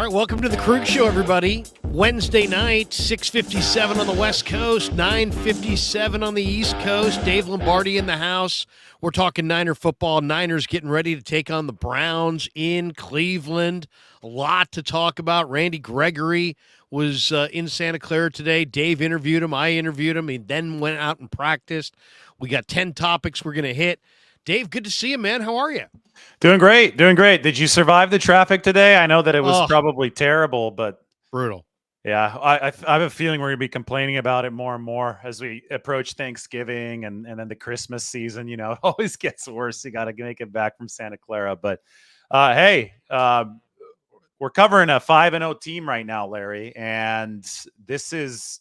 right, welcome to the Krueg Show, everybody. Wednesday night, 6:57 on the West Coast, 9:57 on the East Coast. Dave Lombardi in the house. We're talking Niner football. Niners getting ready to take on the Browns in Cleveland. A lot to talk about. Randy Gregory was in Santa Clara today. Dave interviewed him. I interviewed him. He then went out and practiced. We got 10 topics we're going to hit. Dave, good to see you, man. How are you? Doing great. Did you survive the traffic today? I know that it was probably terrible, but brutal. Yeah, I have a feeling we're going to be complaining about it more and more as we approach Thanksgiving and then the Christmas season. You know, it always gets worse. You got to make it back from Santa Clara. But hey, we're covering a 5-0 team right now, Larry, and this is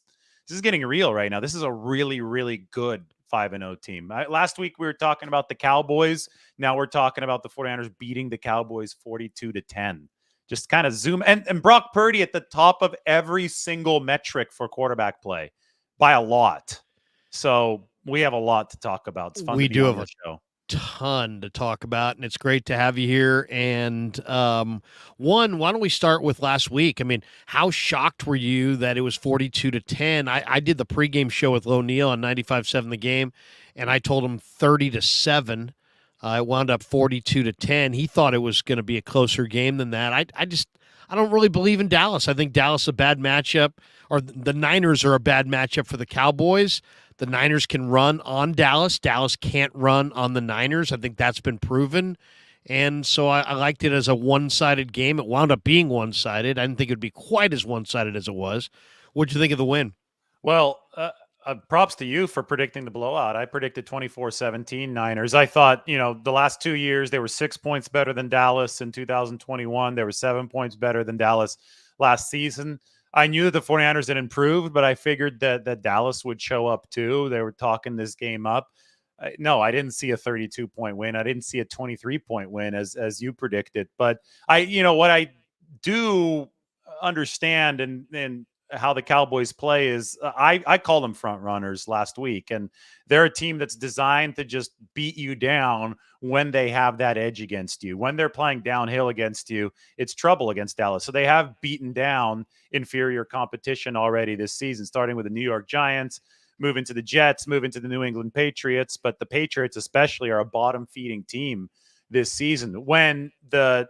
getting real right now. This is a really, really good 5-0 team. Last week we were talking about the Cowboys. Now we're talking about the 49ers beating the Cowboys 42-10. Just kind of zoom and Brock Purdy at the top of every single metric for quarterback play by a lot. So we have a lot to talk about. It's fun. We to be do on have the show. Ton to talk about, and it's great to have you here. And why don't we start with last week? I mean, how shocked were you that it was 42-10? I did the pregame show with O'Neill on 95.7 The Game, and I told him 30-7. It wound up 42-10. He thought it was going to be a closer game than that. I don't really believe in Dallas. I think Dallas is a bad matchup, or the Niners are a bad matchup for the Cowboys. The Niners can run on Dallas. Dallas can't run on the Niners. I think that's been proven. And so I liked it as a one-sided game. It wound up being one-sided. I didn't think it would be quite as one-sided as it was. What'd you think of the win? Well, props to you for predicting the blowout. I predicted 24-17 Niners. I thought, the last 2 years, they were 6 points better than Dallas in 2021. They were 7 points better than Dallas last season. I knew that the 49ers had improved, but I figured that Dallas would show up too. They were talking this game up. No, I didn't see a 32-point win. I didn't see a 23-point win as you predicted. But what I do understand and how the Cowboys play is I call them front runners last week, and they're a team that's designed to just beat you down when they have that edge against you. When they're playing downhill against you, it's trouble against Dallas. So they have beaten down inferior competition already this season, starting with the New York Giants, moving to the Jets, moving to the New England Patriots. But the Patriots especially are a bottom-feeding team this season. When the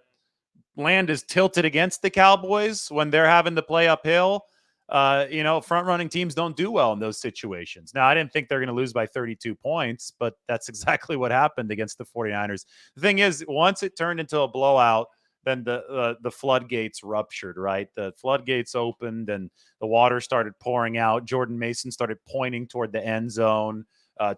land is tilted against the Cowboys, when they're having to play uphill, front-running teams don't do well in those situations. Now, I didn't think they're going to lose by 32 points, but that's exactly what happened against the 49ers. The thing is, once it turned into a blowout, then the floodgates ruptured, right? The floodgates opened and the water started pouring out. Jordan Mason started pointing toward the end zone.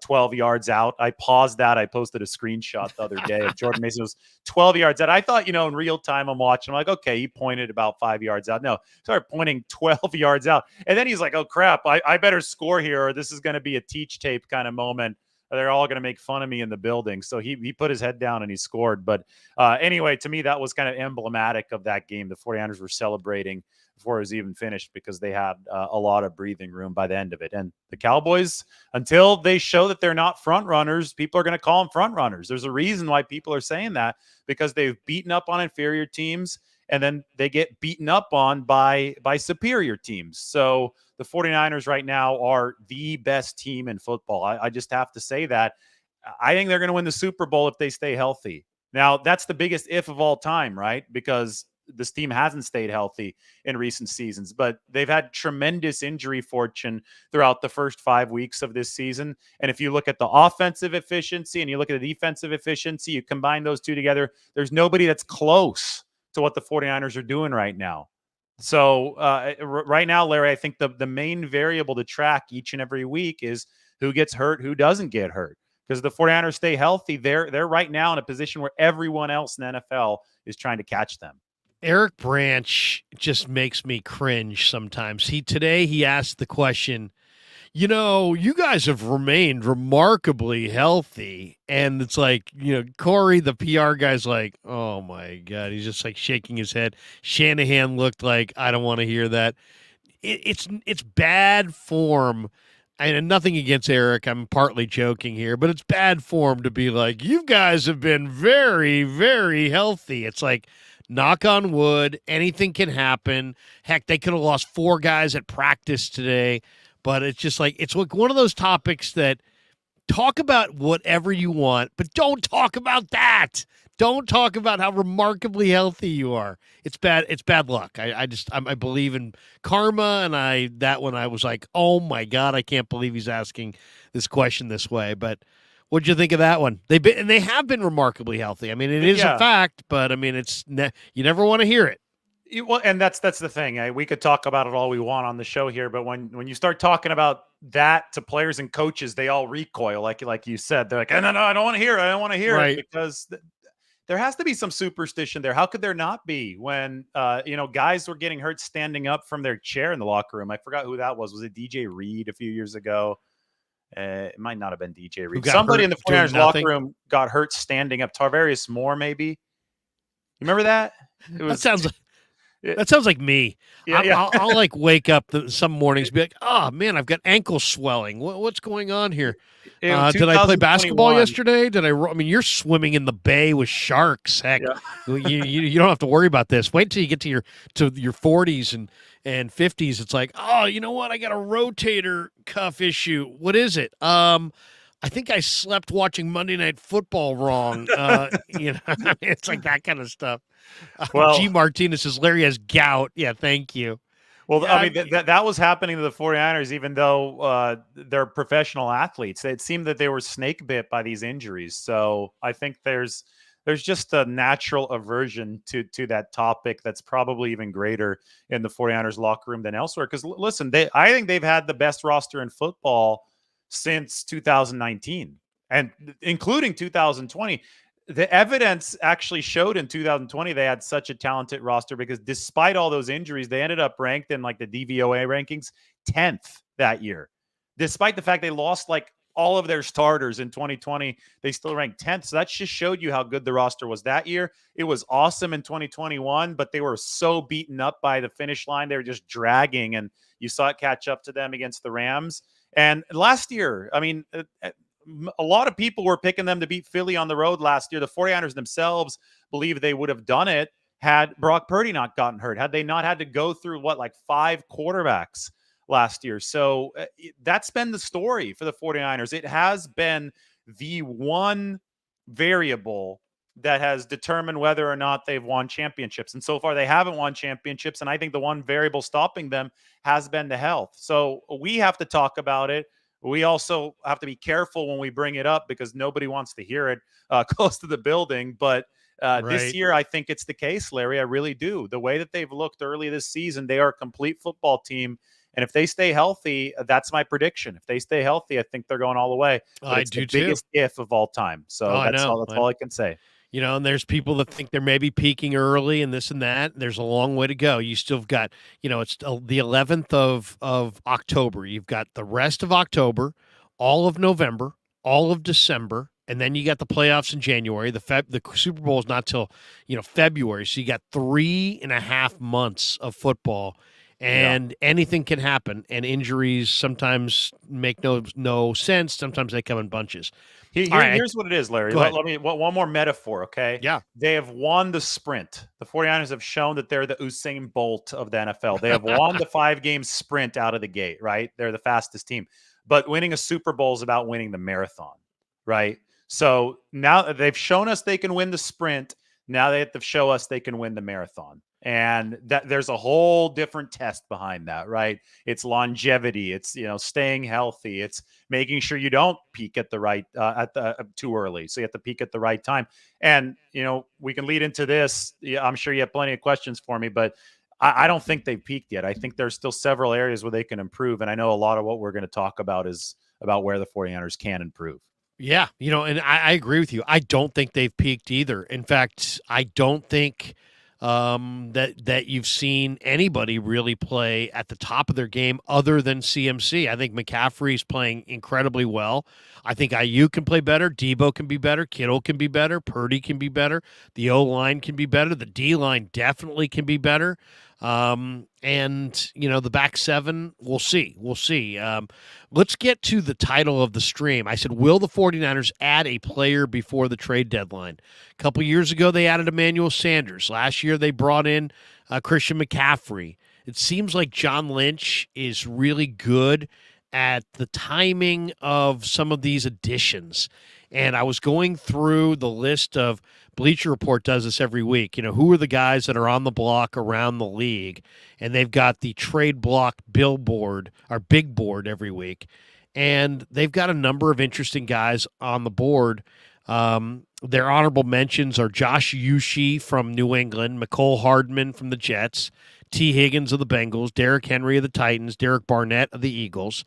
12 yards out. I paused that. I posted a screenshot the other day of Jordan Mason. It was 12 yards out. I thought, in real time, I'm watching. I'm like, okay, he pointed about 5 yards out. No, started pointing 12 yards out. And then he's like, oh, crap, I better score here, or this is going to be a teach tape kind of moment. They're all going to make fun of me in the building. So he put his head down and he scored. But anyway, to me, that was kind of emblematic of that game. The 49ers were celebrating before it was even finished because they had a lot of breathing room by the end of it. And the Cowboys, until they show that they're not front runners, people are going to call them front runners. There's a reason why people are saying that, because they've beaten up on inferior teams and then they get beaten up on by superior teams. So the 49ers right now are the best team in football. I just have to say that. I think they're going to win the Super Bowl if they stay healthy. Now, that's the biggest if of all time, right? Because this team hasn't stayed healthy in recent seasons, but they've had tremendous injury fortune throughout the first 5 weeks of this season. And if you look at the offensive efficiency and you look at the defensive efficiency, you combine those two together, there's nobody that's close to what the 49ers are doing right now. So right now, Larry, I think the main variable to track each and every week is who gets hurt, who doesn't get hurt. Because the 49ers stay healthy, they're right now in a position where everyone else in the NFL is trying to catch them. Eric Branch just makes me cringe sometimes. Today he asked the question, you guys have remained remarkably healthy. And it's like, Corey, the PR guy's like, oh my God. He's just like shaking his head. Shanahan looked like, I don't want to hear that. It's bad form. And nothing against Eric. I'm partly joking here, but it's bad form to be like, you guys have been very, very healthy. It's like, knock on wood, anything can happen. Heck, they could have lost 4 guys at practice today, but it's just like it's like one of those topics that talk about whatever you want, but don't talk about that. Don't talk about how remarkably healthy you are. It's bad. It's bad luck. I believe in karma, and that one I was like, oh my god, I can't believe he's asking this question this way. But what'd you think of that one? They have been remarkably healthy. I mean, it is a fact, but I mean, you never want to hear it. Well, and that's the thing. We could talk about it all we want on the show here, but when you start talking about that to players and coaches, they all recoil. Like you said, they're like, no, I don't want to hear it. I don't want to hear it because there has to be some superstition there. How could there not be when guys were getting hurt standing up from their chair in the locker room? I forgot who that was. Was it DJ Reed a few years ago? It might not have been DJ Reed. Somebody in the 49ers locker room got hurt standing up. Tarvarius Moore, maybe. You remember that? That sounds like me. Yeah. I'll like wake up some mornings and be like, oh, man, I've got ankle swelling. What's going on here? Did I play basketball yesterday? I mean, you're swimming in the bay with sharks. Heck, you don't have to worry about this. Wait till you get to your 40s and 50s. It's like, oh, you know what? I got a rotator cuff issue. What is it? I think I slept watching Monday Night Football wrong. It's like that kind of stuff. Well, G. Martinez says Larry has gout. Yeah, thank you. Well, yeah, I mean, that was happening to the 49ers, even though they're professional athletes. It seemed that they were snake bit by these injuries. So I think there's just a natural aversion to that topic that's probably even greater in the 49ers locker room than elsewhere. Because listen, I think they've had the best roster in football since 2019 and including 2020. The evidence actually showed in 2020 they had such a talented roster because despite all those injuries, they ended up ranked in like the DVOA rankings 10th that year. Despite the fact they lost like all of their starters in 2020, they still ranked 10th. So that just showed you how good the roster was that year. It was awesome in 2021, but they were so beaten up by the finish line. They were just dragging, and you saw it catch up to them against the Rams. And last year, I mean, a lot of people were picking them to beat Philly on the road last year. The 49ers themselves believe they would have done it had Brock Purdy not gotten hurt, had they not had to go through, 5 quarterbacks last year. So that's been the story for the 49ers. It has been the one variable that has determined whether or not they've won championships. And so far, they haven't won championships. And I think the one variable stopping them has been the health. So we have to talk about it. We also have to be careful when we bring it up because nobody wants to hear it close to the building. But this year, I think it's the case, Larry. I really do. The way that they've looked early this season, they are a complete football team. And if they stay healthy, that's my prediction. If they stay healthy, I think they're going all the way. But I it's do the biggest if of all time. So that's all I can say. And there's people that think they're maybe peaking early and this and that. There's a long way to go. You still have got, it's the 11th of October. You've got the rest of October, all of November, all of December, and then you got the playoffs in January. The Super Bowl is not till, February. So you got 3.5 months of football. And anything can happen, and injuries sometimes make no sense. Sometimes they come in bunches. Here's what it is, Larry. Let me one more metaphor, okay? Yeah. They have won the sprint. The 49ers have shown that they're the Usain Bolt of the NFL. They have won the 5-game sprint out of the gate, right? They're the fastest team. But winning a Super Bowl is about winning the marathon, right? So now they've shown us they can win the sprint. Now they have to show us they can win the marathon. And that there's a whole different test behind that, right? It's longevity. It's, staying healthy. It's making sure you don't peak at the right, too early. So you have to peak at the right time. And, we can lead into this. I'm sure you have plenty of questions for me, but I don't think they've peaked yet. I think there's still several areas where they can improve. And I know a lot of what we're going to talk about is about where the 49ers can improve. Yeah. And I agree with you. I don't think they've peaked either. In fact, I don't think that you've seen anybody really play at the top of their game other than CMC. I think McCaffrey's playing incredibly well. I think Ayuk can play better. Debo can be better. Kittle can be better. Purdy can be better. The O-line can be better. The D-line definitely can be better. And, the back seven, we'll see. We'll see. Let's get to the title of the stream. I said, will the 49ers add a player before the trade deadline? A couple years ago, they added Emmanuel Sanders. Last year, they brought in Christian McCaffrey. It seems like John Lynch is really good at the timing of some of these additions. And I was going through the list of Bleacher Report does this every week. Who are the guys that are on the block around the league? And they've got the trade block billboard or big board every week. And they've got a number of interesting guys on the board. Their honorable mentions are Josh Uche from New England, McCole Hardman from the Jets, T. Higgins of the Bengals, Derrick Henry of the Titans, Derek Barnett of the Eagles.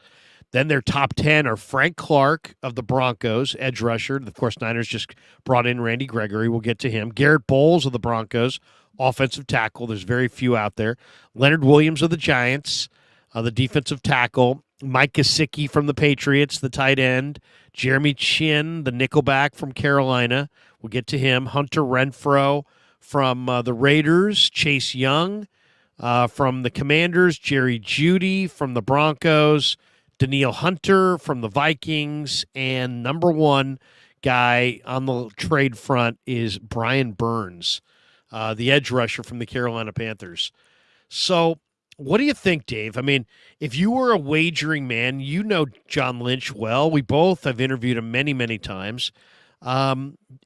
Then their top 10 are Frank Clark of the Broncos, edge rusher. Of course, Niners just brought in Randy Gregory. We'll get to him. Garrett Bowles of the Broncos, offensive tackle. There's very few out there. Leonard Williams of the Giants, the defensive tackle. Mike Gesicki from the Patriots, the tight end. Jeremy Chin, the nickelback from Carolina. We'll get to him. Hunter Renfrow from the Raiders. Chase Young from the Commanders. Jerry Jeudy from the Broncos. Daniil Hunter from the Vikings, and number one guy on the trade front is Brian Burns, the edge rusher from the Carolina Panthers. So what do you think, Dave? I mean, if you were a wagering man, you know John Lynch well. We both have interviewed him many, many times.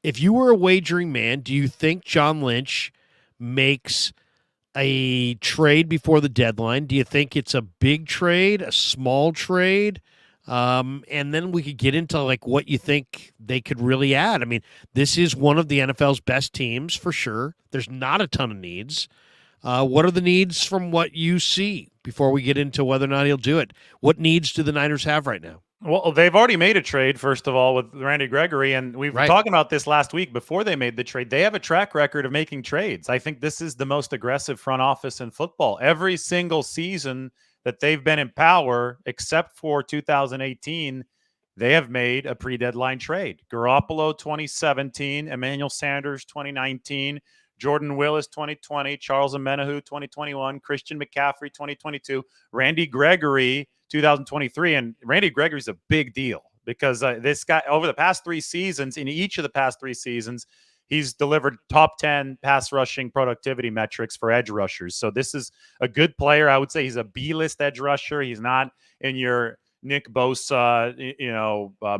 If you were a wagering man, do you think John Lynch makes a trade before the deadline? Do you think it's a big trade, a small trade? And then we could get into like what you think they could really add. I mean, this is one of the NFL's best teams for sure. There's not a ton of needs. What are the needs from what you see before we get into whether or not he'll do it? What needs do the Niners have right now? Well, they've already made a trade, first of all, with Randy Gregory, and we were talking about this last week before they made the trade. They have a track record of making trades. I think this is the most aggressive front office in football. Every single season that they've been in power, except for 2018, they have made a pre-deadline trade. Garoppolo 2017, Emmanuel Sanders 2019, Jordan Willis 2020, Charles Omenihu 2021, Christian McCaffrey 2022, Randy Gregory 2023. And Randy Gregory's a big deal because this guy, over the past 3 seasons, in each of the past 3 seasons, he's delivered top 10 pass rushing productivity metrics for edge rushers. So this is a good player. I would say he's a B-list edge rusher. He's not in your Nick Bosa,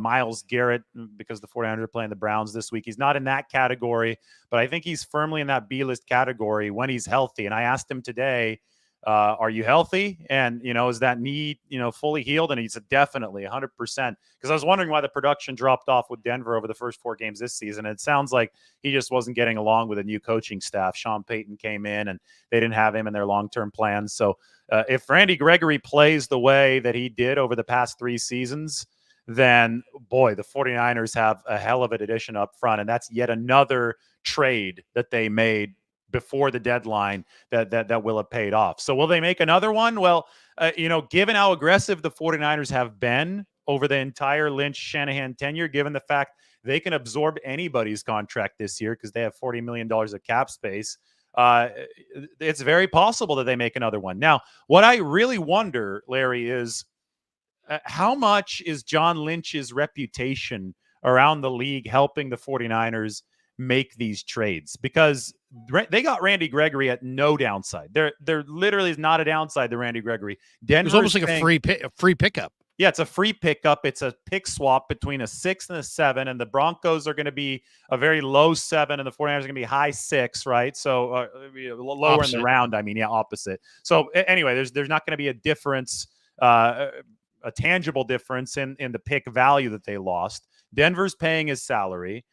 Myles Garrett, because the 49ers are playing the Browns this week. He's not in that category, but I think he's firmly in that B-list category when he's healthy. And I asked him today, are you healthy? And, is that knee, fully healed? And he said, definitely 100%. Because I was wondering why the production dropped off with Denver over the first 4 games this season. And it sounds like he just wasn't getting along with a new coaching staff. Sean Payton came in and they didn't have him in their long-term plans. So if Randy Gregory plays the way that he did over the past 3 seasons, then boy, the 49ers have a hell of an addition up front. And that's yet another trade that they made before the deadline that will have paid off. So will they make another one? Well, given how aggressive the 49ers have been over the entire Lynch-Shanahan tenure, given the fact they can absorb anybody's contract this year because they have $40 million of cap space, it's very possible that they make another one. Now, what I really wonder, Larry, is how much is John Lynch's reputation around the league helping the 49ers make these trades? Because they got Randy Gregory at no downside. There literally is not a downside to Randy Gregory. Denver's almost like a free pickup. Yeah, it's a free pickup. It's a pick swap between a 6 and a 7, and the Broncos are going to be a very low 7, and the 49ers are going to be high 6, right? So lower opposite in the round. Opposite. So anyway, there's not going to be a difference, a tangible difference in the pick value that they lost. Denver's paying his salary.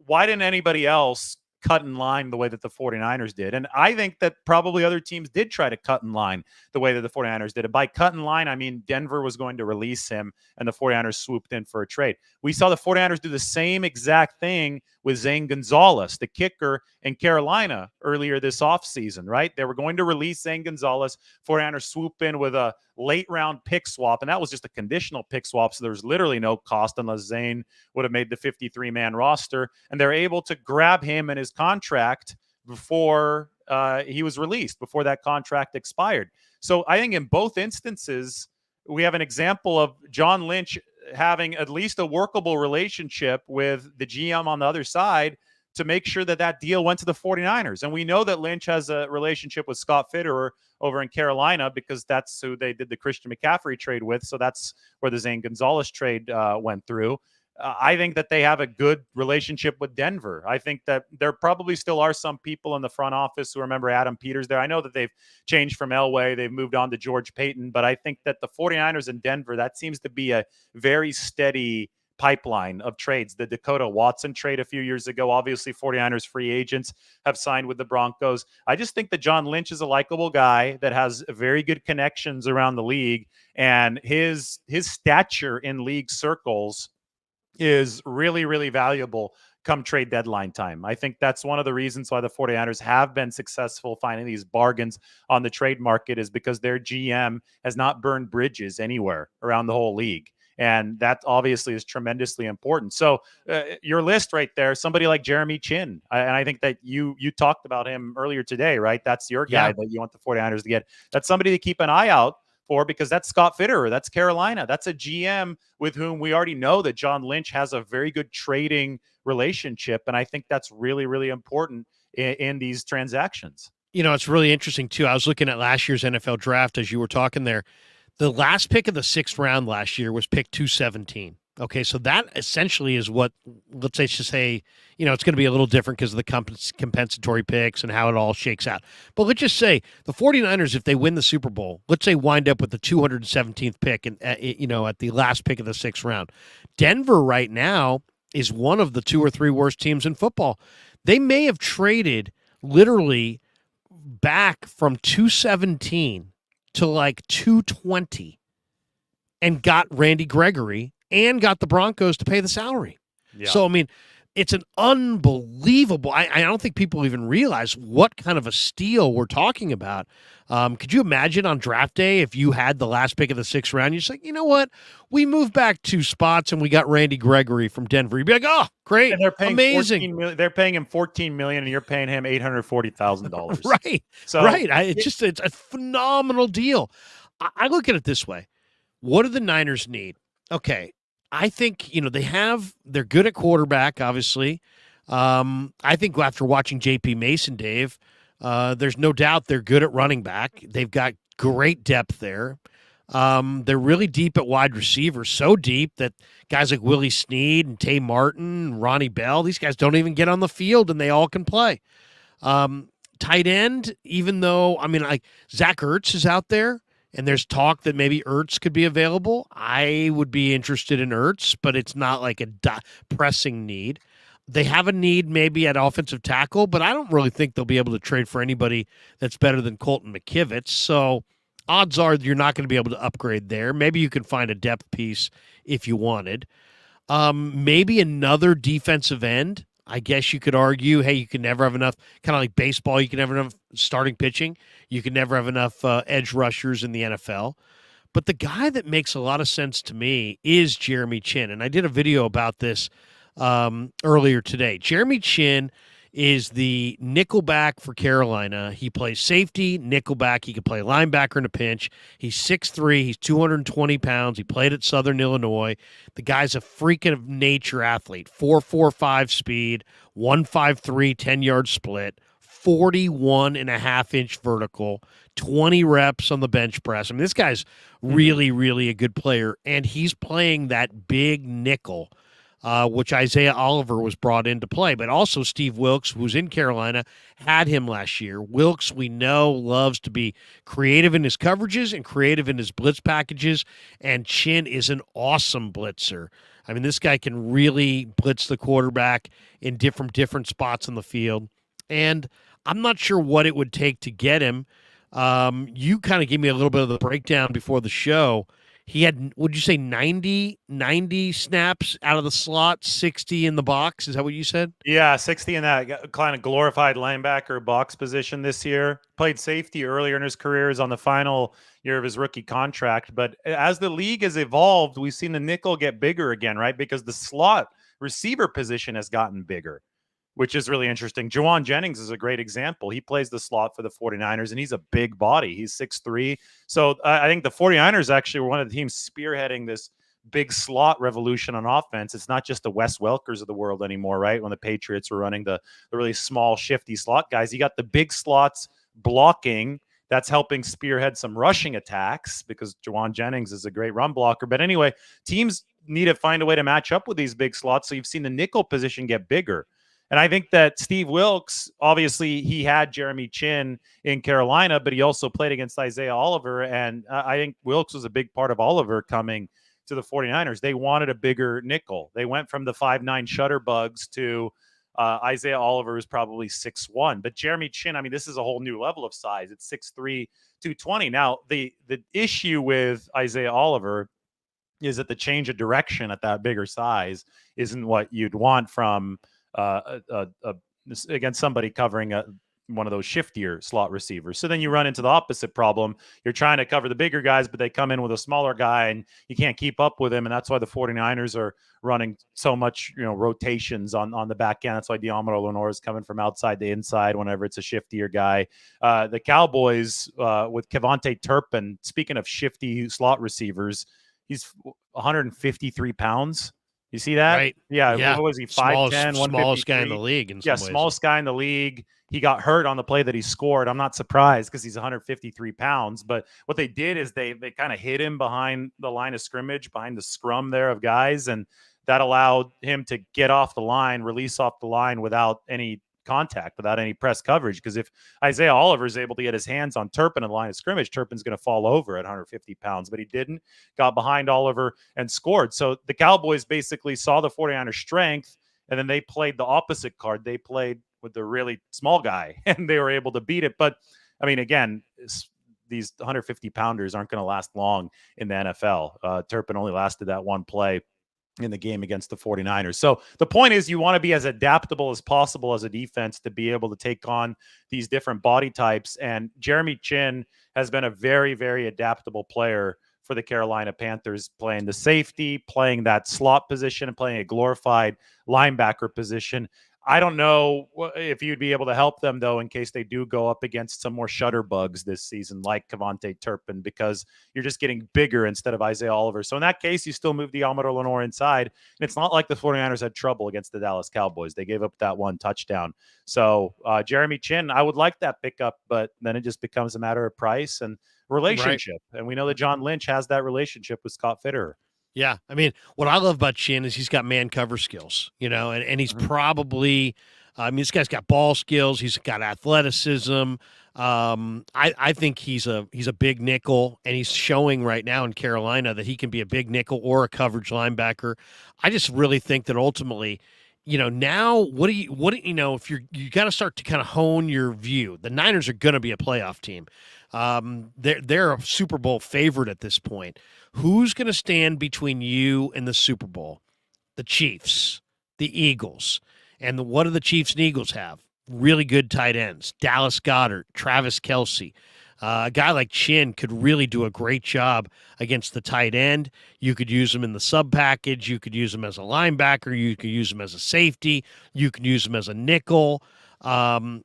Why didn't anybody else cut in line the way that the 49ers did? And I think that probably other teams did try to cut in line the way that the 49ers did. And by cut in line, I mean Denver was going to release him and the 49ers swooped in for a trade. We saw the 49ers do the same exact thing with Zane Gonzalez, the kicker in Carolina earlier this offseason, right? They were going to release Zane Gonzalez. 49ers swoop in with a late round pick swap, and that was just a conditional pick swap, so there was literally no cost unless Zane would have made the 53-man roster, and they're able to grab him and his contract before he was released, before that contract expired. So I think in both instances, we have an example of John Lynch having at least a workable relationship with the GM on the other side to make sure that that deal went to the 49ers. And we know that Lynch has a relationship with Scott Fitterer over in Carolina, because that's who they did the Christian McCaffrey trade with. So that's where the Zane Gonzalez trade went through. I think that they have a good relationship with Denver. I think that there probably still are some people in the front office who remember Adam Peters there. I know that they've changed from Elway. They've moved on to George Payton. But I think that the 49ers in Denver, that seems to be a very steady pipeline of trades. The Dakota Watson trade a few years ago, obviously 49ers free agents have signed with the Broncos. I just think that John Lynch is a likable guy that has very good connections around the league, and his stature in league circles is really, really valuable come trade deadline time. I think that's one of the reasons why the 49ers have been successful finding these bargains on the trade market, is because their GM has not burned bridges anywhere around the whole league. And that obviously is tremendously important. So your list right there, somebody like Jeremy Chin. And I think that you talked about him earlier today, right? That's your guy that you want the 49ers to get. That's somebody to keep an eye out for, because that's Scott Fitterer. That's Carolina. That's a GM with whom we already know that John Lynch has a very good trading relationship. And I think that's really, really important in these transactions. You know, it's really interesting, too. I was looking at last year's NFL draft as you were talking there. The last pick of the 6th round last year was pick 217. Okay, so that essentially is what, let's say, you know, it's going to be a little different because of the compensatory picks and how it all shakes out. But let's just say the 49ers, if they win the Super Bowl, let's say wind up with the 217th pick and, you know, at the last pick of the 6th round. Denver right now is one of the 2 or 3 worst teams in football. They may have traded literally back from 217 to like 220 and got Randy Gregory and got the Broncos to pay the salary. Yeah. So, I mean, it's an unbelievable. I don't think people even realize what kind of a steal we're talking about. Could you imagine on draft day if you had the last pick of the 6th round? You're just like, you know what? We moved back 2 spots and we got Randy Gregory from Denver. You'd be like, oh, great, and they're paying amazing. They're paying him $14 million, and you're paying him $840,000. Right. So right. It's a phenomenal deal. I look at it this way: what do the Niners need? Okay. I think, you know, they're good at quarterback, obviously. I think after watching J.P. Mason, Dave, there's no doubt they're good at running back. They've got great depth there. They're really deep at wide receiver, so deep that guys like Willie Snead and Tay Martin and Ronnie Bell, these guys don't even get on the field and they all can play. Tight end, even though, I mean, like Zach Ertz is out there, and there's talk that maybe Ertz could be available. I would be interested in Ertz, but it's not like a pressing need. They have a need maybe at offensive tackle, but I don't really think they'll be able to trade for anybody that's better than Colton McKivitz. So odds are you're not going to be able to upgrade there. Maybe you can find a depth piece if you wanted. Maybe another defensive end. I guess you could argue, hey, you can never have enough, kind of like baseball, you can never have enough starting pitching. You can never have enough edge rushers in the NFL. But the guy that makes a lot of sense to me is Jeremy Chin. And I did a video about this earlier today. Jeremy Chin is the nickelback for Carolina. He plays safety, nickelback. He can play linebacker in a pinch. He's 6'3". He's 220 pounds. He played at Southern Illinois. The guy's a freak of nature athlete. 4.45 speed, 153 10-yard split, 41.5-inch vertical, 20 reps on the bench press. I mean, this guy's really, really a good player, and he's playing that big nickel, which Isaiah Oliver was brought in to play. But also Steve Wilks, who's in Carolina, had him last year. Wilks, we know, loves to be creative in his coverages and creative in his blitz packages, and Chin is an awesome blitzer. I mean, this guy can really blitz the quarterback in different spots on the field. And I'm not sure what it would take to get him. You kind of gave me a little bit of the breakdown before the show. He had, would you say 90 snaps out of the slot, 60 in the box? Is that what you said? Yeah, 60 in that kind of glorified linebacker box position this year. Played safety earlier in his career, is on the final year of his rookie contract. But as the league has evolved, we've seen the nickel get bigger again, right? Because the slot receiver position has gotten bigger. which is really interesting. Jawan Jennings is a great example. He plays the slot for the 49ers, and he's a big body. He's 6'3". So I think the 49ers actually were one of the teams spearheading this big slot revolution on offense. It's not just the Wes Welkers of the world anymore, right? When the Patriots were running the really small, shifty slot guys, you got the big slots blocking. That's helping spearhead some rushing attacks because Jawan Jennings is a great run blocker. But anyway, teams need to find a way to match up with these big slots. So you've seen the nickel position get bigger. And I think that Steve Wilks, obviously, he had Jeremy Chin in Carolina, but he also played against Isaiah Oliver. And I think Wilks was a big part of Oliver coming to the 49ers. They wanted a bigger nickel. They went from the 5'9" shutterbugs to Isaiah Oliver is probably 6'1". But Jeremy Chin, I mean, this is a whole new level of size. It's 6'3", 220. Now, the issue with Isaiah Oliver is that the change of direction at that bigger size isn't what you'd want from against somebody covering one of those shiftier slot receivers. So then you run into the opposite problem. You're trying to cover the bigger guys, but they come in with a smaller guy and you can't keep up with him. And that's why the 49ers are running so much, rotations on the back end. That's why Diamaro Lenore is coming from outside to inside whenever it's a shiftier guy. The Cowboys with Kevontae Turpin, speaking of shifty slot receivers, he's 153 pounds. You see that? Right. Yeah. What was he? 5'10", smallest guy in the league. Smallest guy in the league. He got hurt on the play that he scored. I'm not surprised because he's 153 pounds. But what they did is they kind of hid him behind the line of scrimmage, behind the scrum there of guys. And that allowed him to get off the line, release off the line without any contact, without any press coverage. Because if Isaiah Oliver is able to get his hands on Turpin in the line of scrimmage, Turpin's going to fall over at 150 pounds. But he didn't, got behind Oliver and scored. So the Cowboys basically saw the 49ers' strength, and then they played the opposite card. They played with the really small guy, and they were able to beat it. But, I mean, again, these 150-pounders aren't going to last long in the NFL. Turpin only lasted that one play in the game against the 49ers. So the point is you want to be as adaptable as possible as a defense to be able to take on these different body types. And Jeremy Chin has been a very, very adaptable player for the Carolina Panthers, playing the safety, playing that slot position, and playing a glorified linebacker position. I don't know if you'd be able to help them, though, in case they do go up against some more shutterbugs this season, like Kevontae Turpin, because you're just getting bigger instead of Isaiah Oliver. So in that case, you still move Diamaro Lenore inside. And it's not like the 49ers had trouble against the Dallas Cowboys. They gave up that one touchdown. So Jeremy Chin, I would like that pickup, but then it just becomes a matter of price and relationship. Right. And we know that John Lynch has that relationship with Scott Fitterer. Yeah. I mean, what I love about Chin is he's got man cover skills, and he's probably, this guy's got ball skills. He's got athleticism. I think he's a big nickel, and he's showing right now in Carolina that he can be a big nickel or a coverage linebacker. I just really think that ultimately, now if you got to start to kind of hone your view. The Niners are going to be a playoff team. They're a Super Bowl favorite at this point. Who's going to stand between you and the Super Bowl? The Chiefs, the Eagles. And what do the Chiefs and Eagles have? Really good tight ends. Dallas Goedert, Travis Kelce. A guy like Chin could really do a great job against the tight end. You could use him in the sub package. You could use him as a linebacker. You could use him as a safety. You could use him as a nickel. I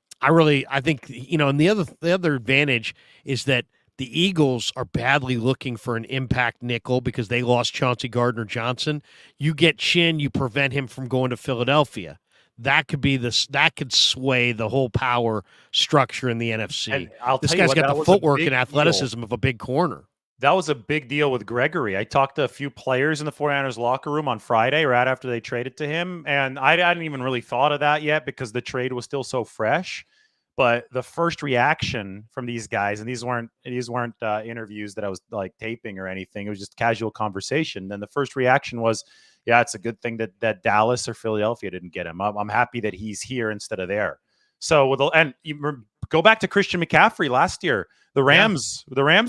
think, and the other advantage is that the Eagles are badly looking for an impact nickel because they lost Chauncey Gardner-Johnson. You get Chin, you prevent him from going to Philadelphia. That could sway the whole power structure in the NFC. This guy's got the footwork and athleticism of a big corner. That was a big deal with Gregory. I talked to a few players in the 49ers locker room on Friday, right after they traded to him. And I hadn't even really thought of that yet because the trade was still so fresh. But the first reaction from these guys, and these weren't interviews that I was like taping or anything. It was just casual conversation. Then the first reaction was, yeah, it's a good thing that Dallas or Philadelphia didn't get him. I'm happy that he's here instead of there. So go back to Christian McCaffrey last year. The Rams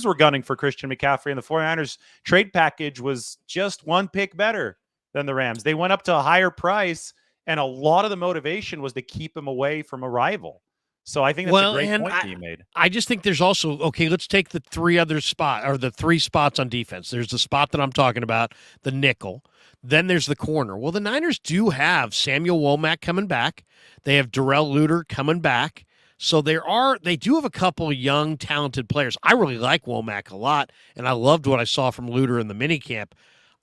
were gunning for Christian McCaffrey, and the 49ers trade package was just one pick better than the Rams. They went up to a higher price, and a lot of the motivation was to keep him away from a rival. So I think that's a Well, great and point that you made. I just think there's also, okay, let's take the three other spot or the three spots on defense. There's the spot that I'm talking about, the nickel. Then there's the corner. Well, the Niners do have Samuel Womack coming back. They have Darrell Luter coming back. So they do have a couple young, talented players. I really like Womack a lot, and I loved what I saw from Luter in the minicamp.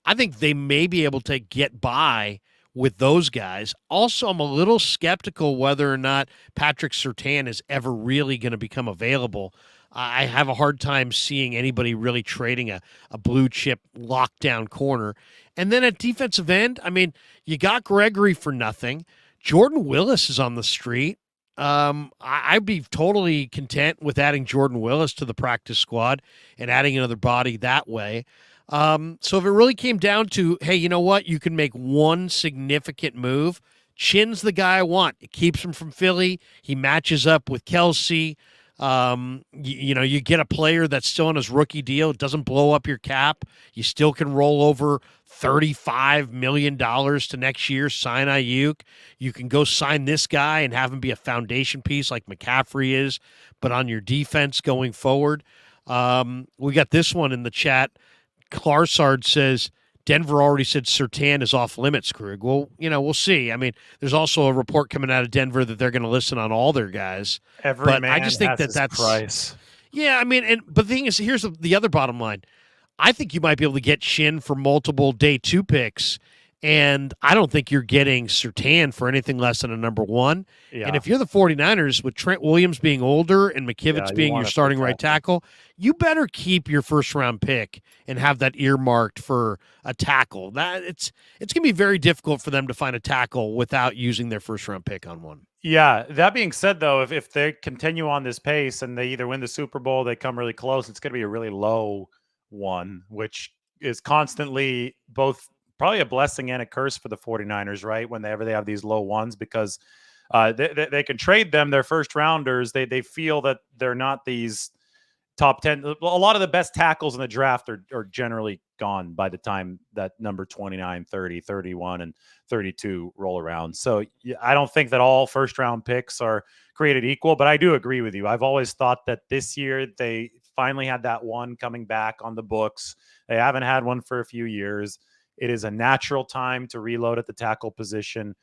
I think they may be able to get by with those guys. Also, I'm a little skeptical whether or not Patrick Surtain is ever really going to become available. I have a hard time seeing anybody really trading a blue chip lockdown corner. And then at defensive end, I mean, you got Gregory for nothing. Jordan Willis is on the street. I'd be totally content with adding Jordan Willis to the practice squad and adding another body that way. So if it really came down to, hey, you know what? You can make one significant move. Chin's the guy I want. It keeps him from Philly. He matches up with Kelsey. You get a player that's still on his rookie deal. It doesn't blow up your cap. You still can roll over $35 million to next year, sign Ayuk. You can go sign this guy and have him be a foundation piece like McCaffrey is, but on your defense going forward. We got this one in the chat. Clarsard says Denver already said Surtain is off limits, Krug. Well, we'll see. I mean, there's also a report coming out of Denver that they're going to listen on all their guys. Every but man I just think has that's price. Yeah, I mean, but the thing is, here's the other bottom line. I think you might be able to get Shin for multiple day 2 picks, and I don't think you're getting Surtain for anything less than a number 1. Yeah. And if you're the 49ers, with Trent Williams being older and McKivitz being your starting right tackle, you better keep your first-round pick and have that earmarked for a tackle. It's going to be very difficult for them to find a tackle without using their first-round pick on one. Yeah. That being said, though, if they continue on this pace and they either win the Super Bowl, they come really close, it's going to be a really low one, which is constantly both probably a blessing and a curse for the 49ers, right? Whenever they have these low ones, because they can trade them, their first rounders. They feel that they're not these top 10. A lot of the best tackles in the draft are generally gone by the time that number 29, 30, 31, and 32 roll around. So I don't think that all first round picks are created equal, but I do agree with you. I've always thought that this year they finally had that one coming back on the books. They haven't had one for a few years. It is a natural time to reload at the tackle position.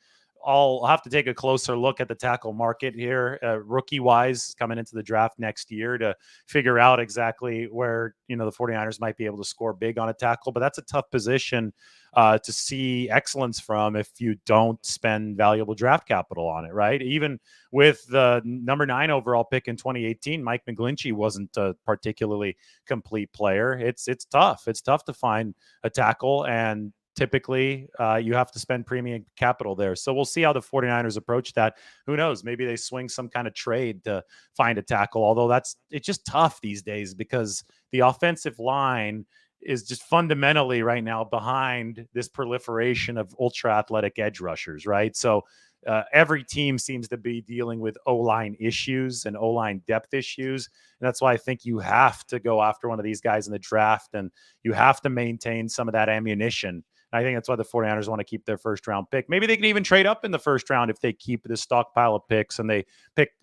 I'll have to take a closer look at the tackle market here, rookie-wise, coming into the draft next year to figure out exactly where, the 49ers might be able to score big on a tackle. But that's a tough position to see excellence from if you don't spend valuable draft capital on it, right? Even with the number 9 overall pick in 2018, Mike McGlinchey wasn't a particularly complete player. It's tough. It's tough to find a tackle, and typically you have to spend premium capital there. So we'll see how the 49ers approach that. Who knows? Maybe they swing some kind of trade to find a tackle, although it's just tough these days because the offensive line is just fundamentally right now behind this proliferation of ultra athletic edge rushers, right? So every team seems to be dealing with O-line issues and O-line depth issues. And that's why I think you have to go after one of these guys in the draft, and you have to maintain some of that ammunition. I think that's why the 49ers want to keep their first round pick. Maybe they can even trade up in the first round if they keep this stockpile of picks and they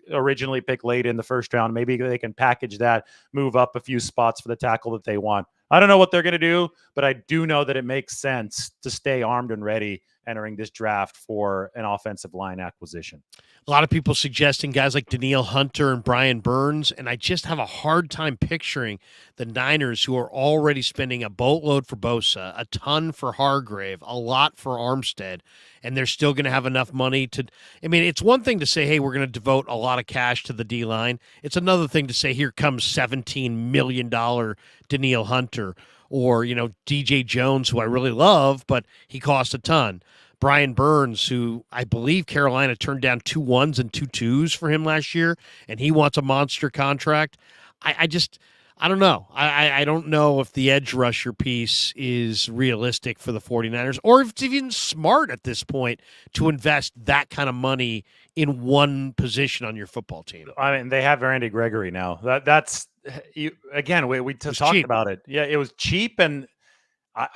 originally pick late in the first round. Maybe they can package that, move up a few spots for the tackle that they want. I don't know what they're going to do, but I do know that it makes sense to stay armed and ready entering this draft for an offensive line acquisition. A lot of people suggesting guys like Danielle Hunter and Brian Burns, and I just have a hard time picturing the Niners, who are already spending a boatload for Bosa, a ton for Hargrave, a lot for Armstead, and they're still going to have enough money to – I mean, it's one thing to say, hey, we're going to devote a lot of cash to the D-line. It's another thing to say, here comes $17 million Danielle Hunter, or, DJ Jones, who I really love, but he cost a ton. Brian Burns, who I believe Carolina turned down 2 1s and 2 2s for him last year, and he wants a monster contract. I don't know. I don't know if the edge rusher piece is realistic for the 49ers, or if it's even smart at this point to invest that kind of money in one position on your football team. I mean, they have Randy Gregory now. That's again, we talked cheap. about it. Yeah, it was cheap, and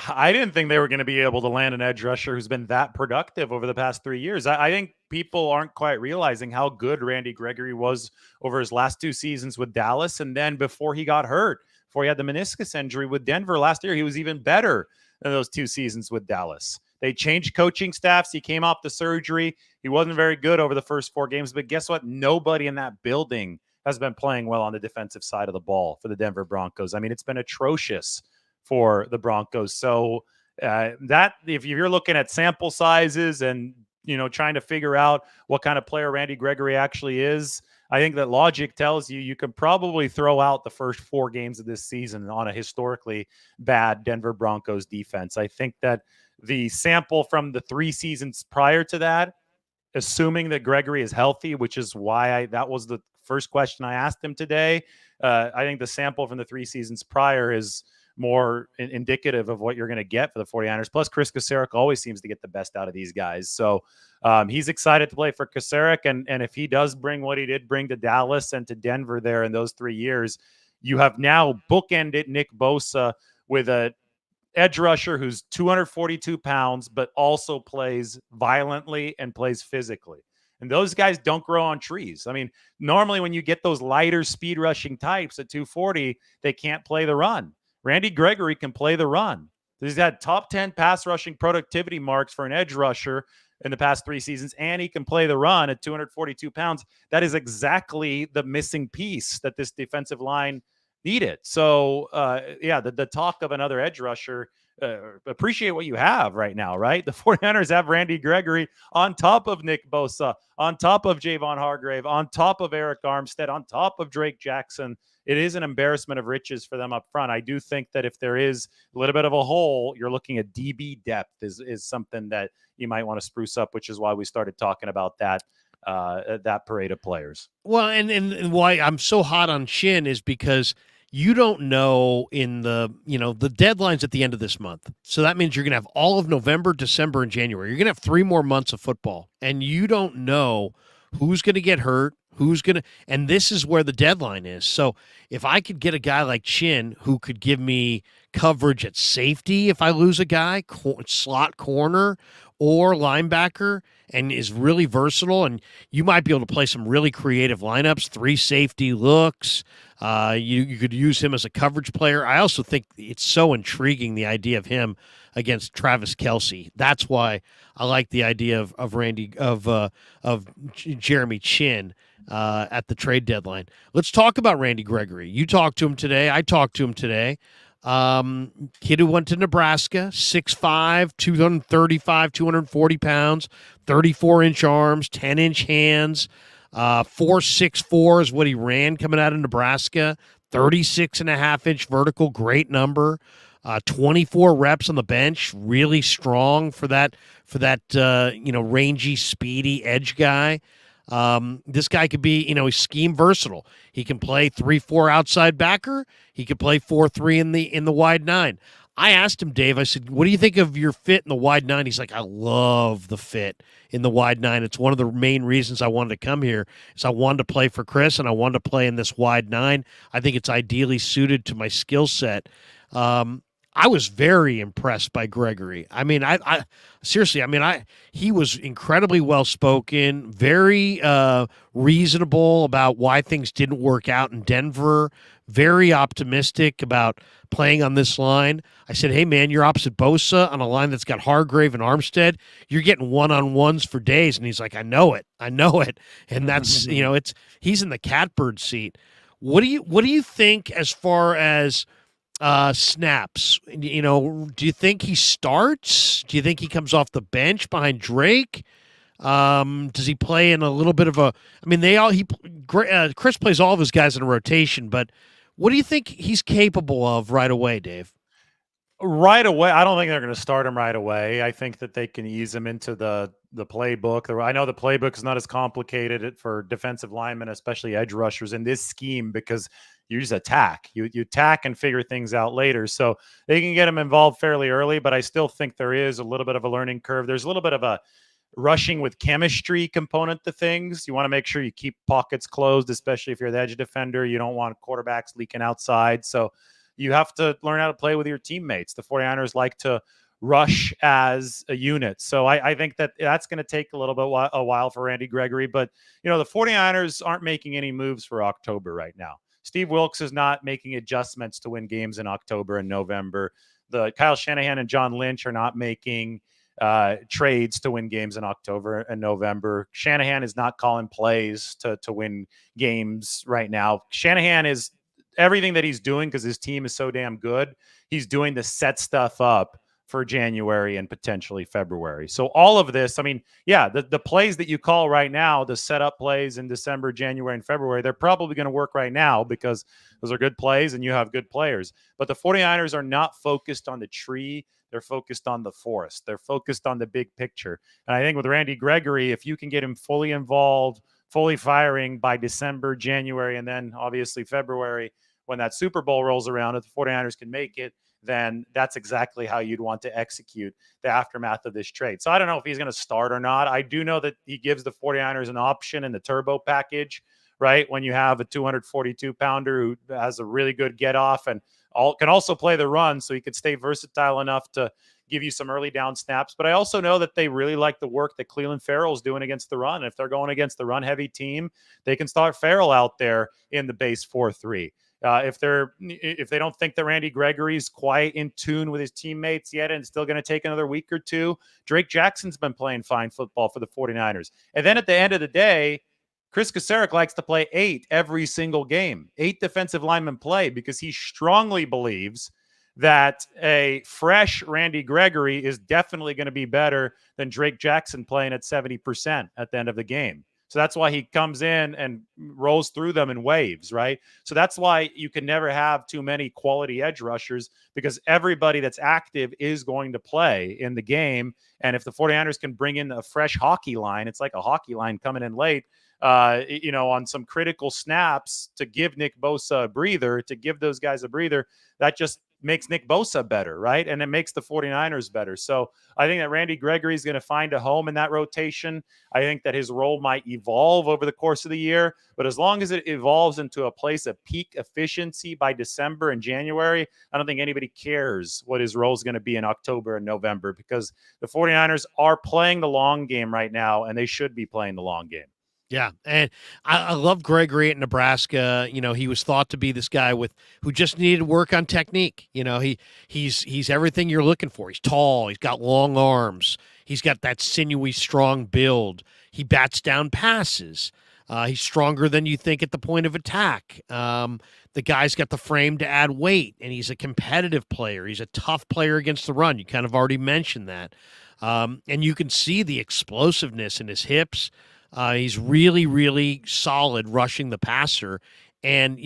I didn't think they were going to be able to land an edge rusher who's been that productive over the past 3 years. I think people aren't quite realizing how good Randy Gregory was over his last 2 seasons with Dallas. And then before he got hurt, before he had the meniscus injury with Denver last year, he was even better than those 2 seasons with Dallas. They changed coaching staffs. He came off the surgery. He wasn't very good over the first 4 games. But guess what? Nobody in that building has been playing well on the defensive side of the ball for the Denver Broncos. I mean, it's been atrocious for the Broncos. So that if you're looking at sample sizes and trying to figure out what kind of player Randy Gregory actually is, I think that logic tells you can probably throw out the first 4 games of this season on a historically bad Denver Broncos defense. I think that the sample from the 3 seasons prior to that, assuming that Gregory is healthy, which is why that was the first question I asked him today. I think the sample from the 3 seasons prior is more indicative of what you're going to get for the 49ers. Plus, Chris Kasarik always seems to get the best out of these guys. So he's excited to play for Kasarik. And if he does bring what he did bring to Dallas and to Denver there in those 3 years, you have now bookended Nick Bosa with a edge rusher who's 242 pounds, but also plays violently and plays physically. And those guys don't grow on trees. I mean, normally when you get those lighter speed rushing types at 240, they can't play the run. Randy Gregory can play the run. He's had top 10 pass rushing productivity marks for an edge rusher in the past 3 seasons, and he can play the run at 242 pounds. That is exactly the missing piece that this defensive line needed. So, the talk of another edge rusher, appreciate what you have right now, right? The 49ers have Randy Gregory on top of Nick Bosa, on top of Javon Hargrave, on top of Eric Armstead, on top of Drake Jackson. It is an embarrassment of riches for them up front. I do think that if there is a little bit of a hole, you're looking at DB depth is something that you might want to spruce up, which is why we started talking about that parade of players. Well, and why I'm so hot on Shin is because you don't know the deadline's at the end of this month. So that means you're going to have all of November, December, and January. You're going to have 3 more months of football, and you don't know who's going to get hurt, and this is where the deadline is. So if I could get a guy like Chin who could give me coverage at safety if I lose a guy, slot corner or linebacker, and is really versatile, and you might be able to play some really creative lineups, 3 safety looks. You could use him as a coverage player. I also think it's so intriguing, the idea of him against Travis Kelce. That's why I like the idea of Jeremy Chin at the trade deadline. Let's talk about Randy Gregory. You talked to him today. I talked to him today. Kid who went to Nebraska, 6'5", 235, 240 pounds, 34-inch arms, 10-inch hands, 4.64 is what he ran coming out of Nebraska, 36.5-inch vertical, great number, 24 reps on the bench, really strong for that rangy, speedy edge guy. This guy could be, he's scheme versatile. He can play 3-4 outside backer. He could play 4-3 in the wide 9. I asked him, Dave, I said, what do you think of your fit in the wide 9? He's like, I love the fit in the wide 9. It's one of the main reasons I wanted to come here is I wanted to play for Chris and I wanted to play in this wide 9. I think it's ideally suited to my skill set. I was very impressed by Gregory. I mean, I seriously, he was incredibly well-spoken, very reasonable about why things didn't work out in Denver, very optimistic about playing on this line. I said, hey, man, you're opposite Bosa on a line that's got Hargrave and Armstead. You're getting one-on-ones for days. And he's like, I know it. And that's, he's in the catbird seat. What do you think as far as snaps? Do you think he starts? Do you think he comes off the bench behind Drake? Does he play in a little bit of a? I mean, Chris plays all of his guys in a rotation, but what do you think he's capable of right away, Dave? Right away, I don't think they're going to start him right away. I think that they can ease him into the playbook. I know the playbook is not as complicated for defensive linemen, especially edge rushers in this scheme, because you just attack. You attack and figure things out later. So they can get him involved fairly early, but I still think there is a little bit of a learning curve. There's a little bit of a rushing with chemistry component to things. You want to make sure you keep pockets closed, especially if you're the edge defender. You don't want quarterbacks leaking outside. So you have to learn how to play with your teammates. The 49ers like to rush as a unit. So I think that that's going to take a little bit a while for Randy Gregory. But, the 49ers aren't making any moves for October right now. Steve Wilkes is not making adjustments to win games in October and November. The Kyle Shanahan and John Lynch are not making trades to win games in October and November. Shanahan is not calling plays to win games right now. Shanahan is everything that he's doing because his team is so damn good. He's doing to set stuff up for January and potentially February. So all of this, I mean, yeah, the plays that you call right now, the setup plays in December, January, and February, they're probably going to work right now because those are good plays and you have good players. But the 49ers are not focused on the tree. They're focused on the forest. They're focused on the big picture. And I think with Randy Gregory, if you can get him fully involved, fully firing by December, January, and then obviously February, when that Super Bowl rolls around, if the 49ers can make it, then that's exactly how you'd want to execute the aftermath of this trade. So I don't know if he's going to start or not. I do know that he gives the 49ers an option in the turbo package, right? When you have a 242-pounder who has a really good get off and can also play the run, so he could stay versatile enough to give you some early down snaps. But I also know that they really like the work that Clelin Ferrell's doing against the run. If they're going against the run-heavy team, they can start Ferrell out there in the base 4-3. If they don't think that Randy Gregory's quite in tune with his teammates yet and it's still going to take another week or two, Drake Jackson's been playing fine football for the 49ers. And then at the end of the day, Chris Kasarik likes to play 8 every single game. 8 defensive linemen play because he strongly believes that a fresh Randy Gregory is definitely going to be better than Drake Jackson playing at 70% at the end of the game. So that's why he comes in and rolls through them in waves, right? So that's why you can never have too many quality edge rushers because everybody that's active is going to play in the game. And if the 49ers can bring in a fresh hockey line, it's like a hockey line coming in late, on some critical snaps to give Nick Bosa a breather, to give those guys a breather, that just makes Nick Bosa better, right? And it makes the 49ers better. So I think that Randy Gregory is going to find a home in that rotation. I think that his role might evolve over the course of the year, but as long as it evolves into a place of peak efficiency by December and January, I don't think anybody cares what his role is going to be in October and November because the 49ers are playing the long game right now, and they should be playing the long game. Yeah, and I love Gregory at Nebraska. He was thought to be this guy who just needed to work on technique. He's everything you're looking for. He's tall. He's got long arms. He's got that sinewy, strong build. He bats down passes. He's stronger than you think at the point of attack. The guy's got the frame to add weight, and he's a competitive player. He's a tough player against the run. You kind of already mentioned that. And you can see the explosiveness in his hips. He's really, really solid rushing the passer. And,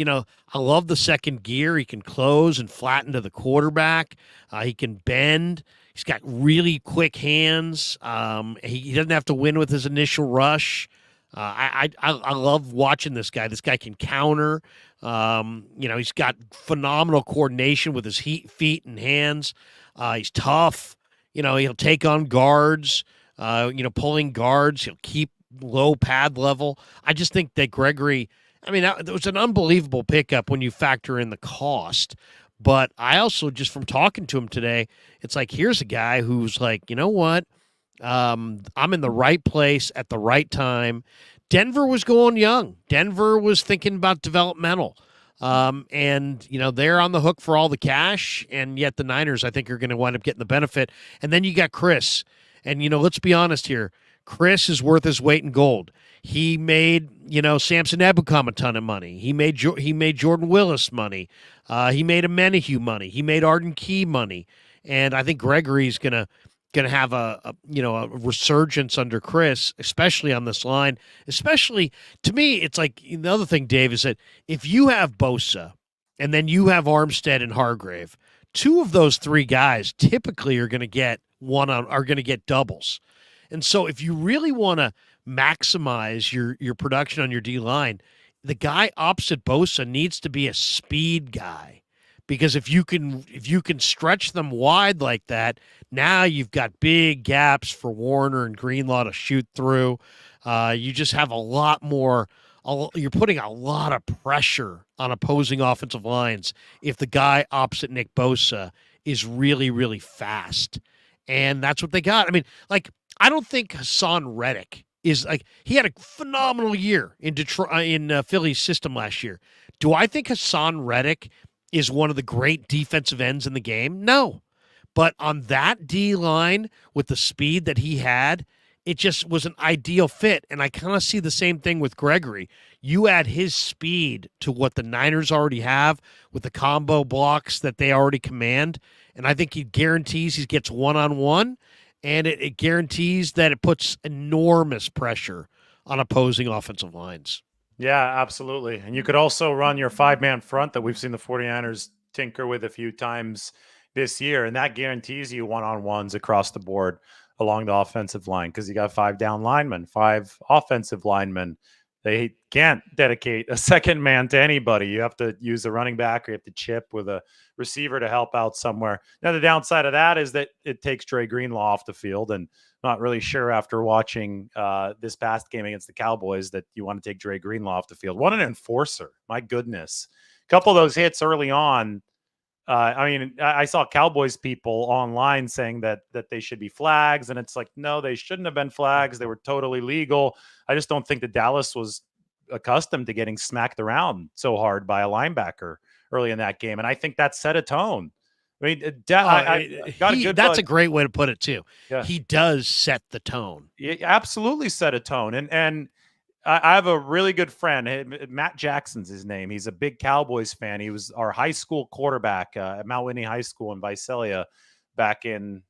I love the second gear. He can close and flatten to the quarterback. He can bend. He's got really quick hands. He doesn't have to win with his initial rush. I love watching this guy. This guy can counter. He's got phenomenal coordination with his feet and hands. He's tough. He'll take on guards, pulling guards. He'll keep low pad level. I just think that Gregory, it was an unbelievable pickup when you factor in the cost. But I also, just from talking to him today, it's like, here's a guy who's like, you know what? I'm in the right place at the right time. Denver was going young. Denver was thinking about developmental. And they're on the hook for all the cash, and yet the Niners, I think, are going to wind up getting the benefit. And then you got Chris. And, let's be honest here. Chris is worth his weight in gold. He made, Samson Ebukam a ton of money. He made Jordan Willis money. He made Amenahue money. He made Arden Key money. And I think Gregory's gonna have a resurgence under Chris, especially on this line. Especially, to me, it's like, the other thing, Dave, is that if you have Bosa and then you have Armstead and Hargrave, 2 of those 3 guys typically are going to get doubles. And so if you really want to maximize your production on your D-line, the guy opposite Bosa needs to be a speed guy. Because if you can stretch them wide like that, now you've got big gaps for Warner and Greenlaw to shoot through. You just have a lot more you're putting a lot of pressure on opposing offensive lines if the guy opposite Nick Bosa is really, really fast. And that's what they got. I mean, like, I don't think Hassan Reddick is like, he had a phenomenal year in Detroit, in Philly's system last year. Do I think Hassan Reddick is one of the great defensive ends in the game? No. But on that D line with the speed that he had, it just was an ideal fit. And I kind of see the same thing with Gregory. You add his speed to what the Niners already have with the combo blocks that they already command. And I think he guarantees he gets one-on-one, and it guarantees that it puts enormous pressure on opposing offensive lines. Yeah, absolutely. And you could also run your 5-man front that we've seen the 49ers tinker with a few times this year, and that guarantees you one-on-ones across the board along the offensive line because you got 5 down linemen, 5 offensive linemen. They can't dedicate a second man to anybody. You have to use a running back or you have to chip with a receiver to help out somewhere. Now, the downside of that is that it takes Dre Greenlaw off the field, and not really sure after watching this past game against the Cowboys that you want to take Dre Greenlaw off the field. What an enforcer. My goodness. A couple of those hits early on. I saw Cowboys people online saying that they should be flags, and it's like, no, they shouldn't have been flags. They were totally legal. I just don't think that Dallas was accustomed to getting smacked around so hard by a linebacker early in that game, and I think that set a tone. I mean, that's a great way to put it too. Yeah. He does set the tone. He absolutely set a tone, and I have a really good friend, Matt Jackson's his name. He's a big Cowboys fan. He was our high school quarterback at Mount Whitney High School in Visalia back in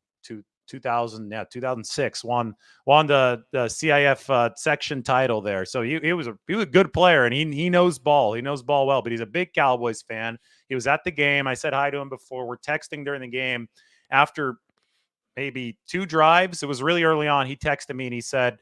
2006. Won the CIF section title there. So he was a good player, and he knows ball. He knows ball well, but he's a big Cowboys fan. He was at the game. I said hi to him before. We're texting during the game. After maybe 2 drives, it was really early on, he texted me and he said,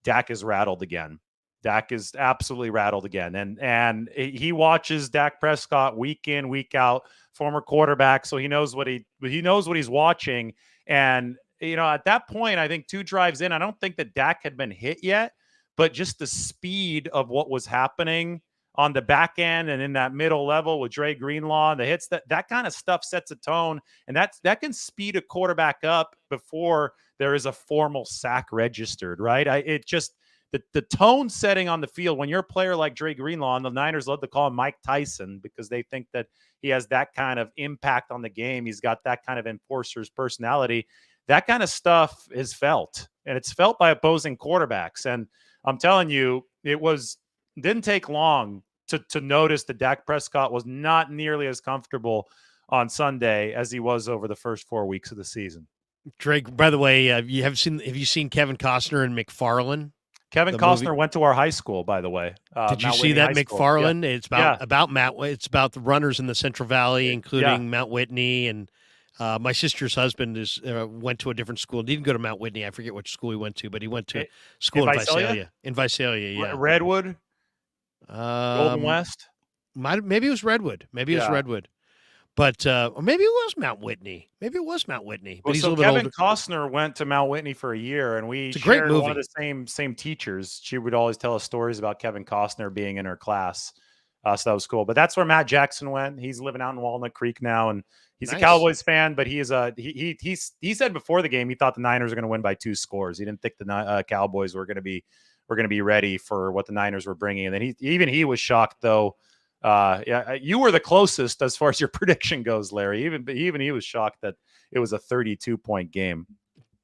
Dak is rattled again. Dak is absolutely rattled again. And he watches Dak Prescott week in, week out, former quarterback. So he knows what he's watching. And, at that point, I think 2 drives in, I don't think that Dak had been hit yet, but just the speed of what was happening on the back end and in that middle level with Dre Greenlaw, the hits, that kind of stuff sets a tone. And that can speed a quarterback up before there is a formal sack registered, right? The tone setting on the field when you're a player like Dre Greenlaw, and the Niners love to call him Mike Tyson because they think that he has that kind of impact on the game. He's got that kind of enforcer's personality. That kind of stuff is felt, and it's felt by opposing quarterbacks. And I'm telling you, didn't take long to notice that Dak Prescott was not nearly as comfortable on Sunday as he was over the first 4 weeks of the season. Drake, by the way, have you seen Kevin Costner and McFarlane? Kevin Costner went to our high school, by the way. Did you see that, McFarlane? Yeah. It's about Matt. It's about the runners in the Central Valley, including Mount Whitney. And my sister's husband went to a different school. He didn't go to Mount Whitney. I forget which school he went to, but he went to school in Visalia. In Visalia, yeah. Redwood, Golden West. Maybe it was Redwood. Maybe it was Redwood. But or maybe it was Mount Whitney. But he's a little bit older. Kevin Costner went to Mount Whitney for a year, and we shared great movie. One of the same teachers. She would always tell us stories about Kevin Costner being in her class. So that was cool. But that's where Matt Jackson went. He's living out in Walnut Creek now, and he's a Cowboys fan. But he said before the game he thought the Niners were going to win by 2 scores. He didn't think the Cowboys were going to be ready for what the Niners were bringing. And then he was shocked though. You were the closest as far as your prediction goes, Larry. Even he was shocked that it was a 32-point game.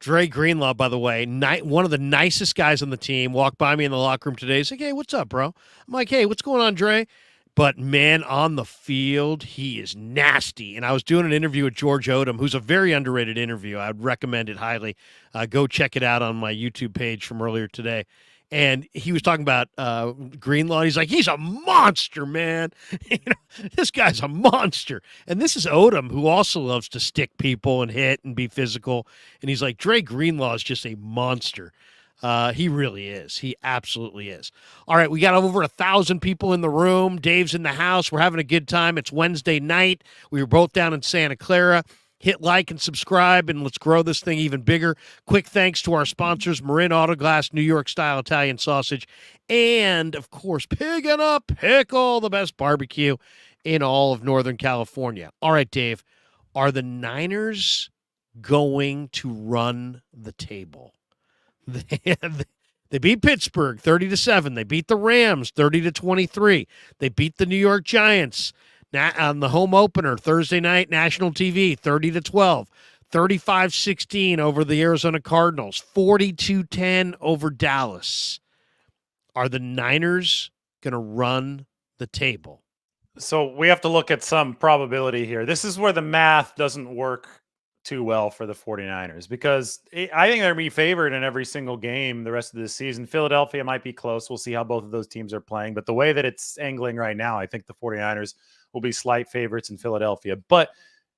Dre Greenlaw, by the way, one of the nicest guys on the team, walked by me in the locker room today. He's like, "Hey, what's up, bro?" I'm like, "Hey, what's going on, Dre?" But man, on the field, he is nasty. And I was doing an interview with George Odom, who's a very underrated interview. I would recommend it highly. Go check it out on my YouTube page from earlier today. And he was talking about Greenlaw. He's like, he's a monster, man. This guy's a monster. And this is Odom, who also loves to stick people and hit and be physical. And he's like, Dre Greenlaw is just a monster. He really is. He absolutely is. All right, we got over 1,000 people in the room. Dave's in the house. We're having a good time. It's Wednesday night. We were both down in Santa Clara. Hit like and subscribe, and let's grow this thing even bigger. Quick thanks to our sponsors, Marin Autoglass, New York Style Italian Sausage, and, of course, Pig and a Pickle, the best barbecue in all of Northern California. All right, Dave, are the Niners going to run the table? They beat Pittsburgh 30-7. They beat the Rams 30-23. They beat the New York Giants on the home opener Thursday night, national TV, 30-12. 35-16 over the Arizona Cardinals, 42-10 over Dallas. Are the Niners going to run the table? So we have to look at some probability here. This is where the math doesn't work too well for the 49ers, because I think they're going to be favored in every single game the rest of this season. Philadelphia might be close. We'll see how both of those teams are playing. But the way that it's angling right now, I think the 49ers will be slight favorites in Philadelphia. But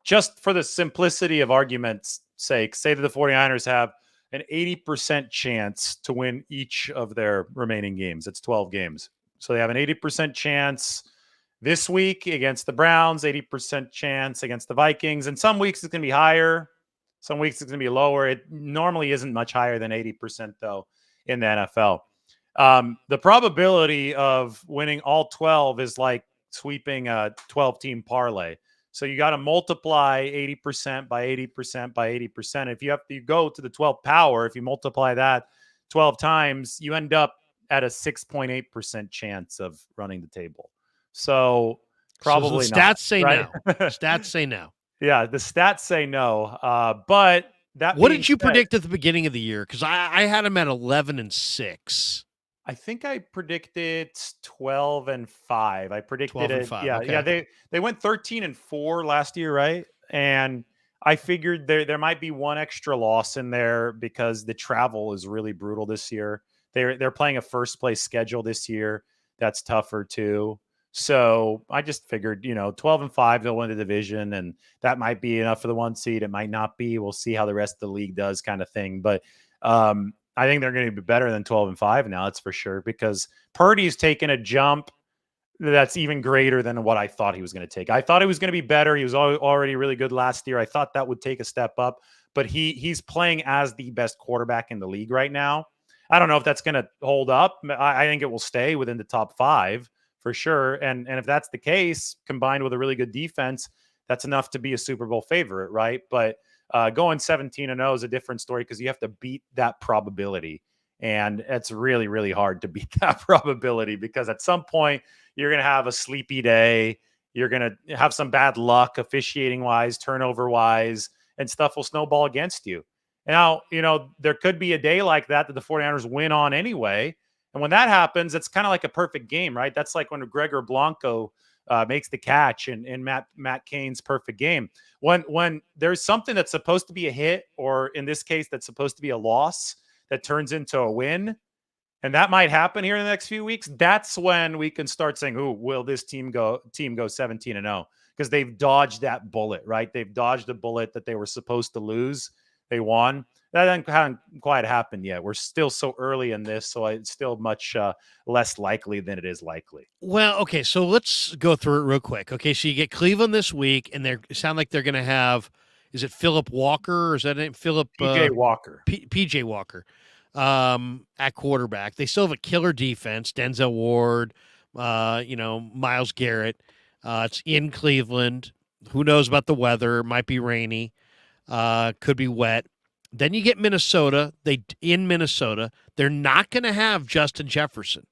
just for the simplicity of argument's sake, say that the 49ers have an 80% chance to win each of their remaining games. It's 12 games. So they have an 80% chance this week against the Browns, 80% chance against the Vikings. And some weeks it's going to be higher. Some weeks it's going to be lower. It normally isn't much higher than 80%, though, in the NFL. The probability of winning all 12 is like sweeping a 12-team parlay. So you got to multiply 80% by 80% by 80%. If you go to the 12th power, if you multiply that 12 times, you end up at a 6.8% chance of running the table. So probably the stats not, say right? no. Stats say no. Yeah, the stats say no. But that what did you predict at the beginning of the year? Because I had them at 11-6. I think I predicted 12-5. I predicted it. 12-5. Yeah, Okay. yeah. They went 13-4 last year, right? And I figured there might be one extra loss in there because the travel is really brutal this year. They're playing a first place schedule this year. That's tougher too. So I just figured, 12-5, they'll win the division, and that might be enough for the 1 seed. It might not be. We'll see how the rest of the league does, kind of thing. But I think they're going to be better than 12-5 now. That's for sure, because Purdy's taken a jump that's even greater than what I thought he was going to take. I thought he was going to be better. He was already really good last year. I thought that would take a step up, but he's playing as the best quarterback in the league right now. I don't know if that's going to hold up. I think it will stay within the top 5 for sure. And if that's the case, combined with a really good defense, that's enough to be a Super Bowl favorite, right? But going 17-0 is a different story, because you have to beat that probability. And it's really, really hard to beat that probability, because at some point you're going to have a sleepy day. You're going to have some bad luck officiating wise, turnover wise, and stuff will snowball against you. Now, there could be a day like that the 49ers win on anyway. And when that happens, it's kind of like a perfect game, right? That's like when Gregor Blanco makes the catch in Matt Cain's perfect game. When there's something that's supposed to be a hit, or in this case, that's supposed to be a loss, that turns into a win, and that might happen here in the next few weeks, that's when we can start saying, "Ooh, will this team go 17-0?" Because they've dodged that bullet, right? They've dodged a bullet that they were supposed to lose. They won. That hasn't quite happened yet. We're still so early in this, so it's still much less likely than it is likely. Well, okay, so let's go through it real quick. Okay, so you get Cleveland this week, and they sound like they're going to have, is it Philip Walker, or is that name? PJ Walker. PJ Walker at quarterback. They still have a killer defense, Denzel Ward, Myles Garrett. It's in Cleveland. Who knows about the weather? It might be rainy. Could be wet. Then you get Minnesota. In Minnesota, they're not going to have Justin Jefferson.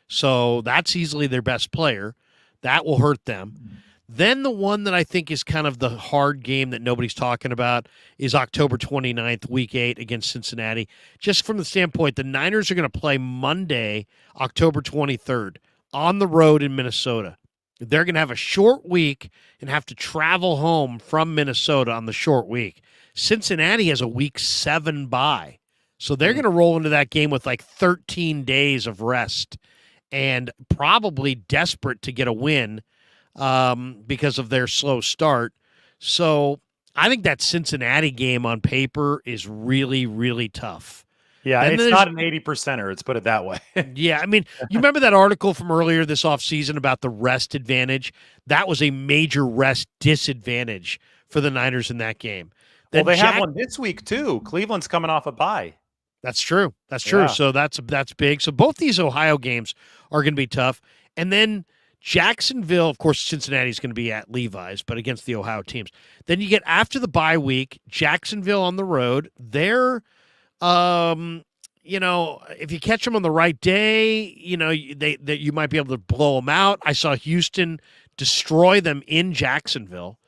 So that's easily their best player. That will hurt them. Then the one that I think is kind of the hard game that nobody's talking about is October 29th, Week 8 against Cincinnati. Just from the standpoint, the Niners are going to play Monday, October 23rd, on the road in Minnesota. They're going to have a short week and have to travel home from Minnesota on the short week. Cincinnati has a Week 7 bye. So they're going to roll into that game with like 13 days of rest and probably desperate to get a win because of their slow start. So I think that Cincinnati game on paper is really, really tough. Yeah, it's not an 80%er, let's put it that way. Yeah, I mean, you remember that article from earlier this offseason about the rest advantage? That was a major rest disadvantage for the Niners in that game. Well, Then they have one this week too. Cleveland's coming off a bye. That's true. That's true. Yeah. So that's big. So both these Ohio games are going to be tough. And then Jacksonville, of course, Cincinnati's going to be at Levi's, but against the Ohio teams. Then you get after the bye week, Jacksonville on the road. They're, if you catch them on the right day, you might be able to blow them out. I saw Houston destroy them in Jacksonville.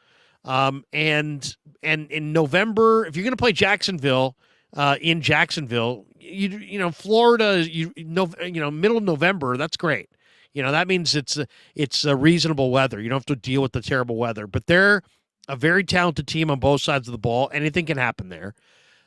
And in November, if you're going to play Jacksonville, in Jacksonville, Florida, middle of November, that's great. That means it's a reasonable weather. You don't have to deal with the terrible weather. But they're a very talented team on both sides of the ball. Anything can happen there.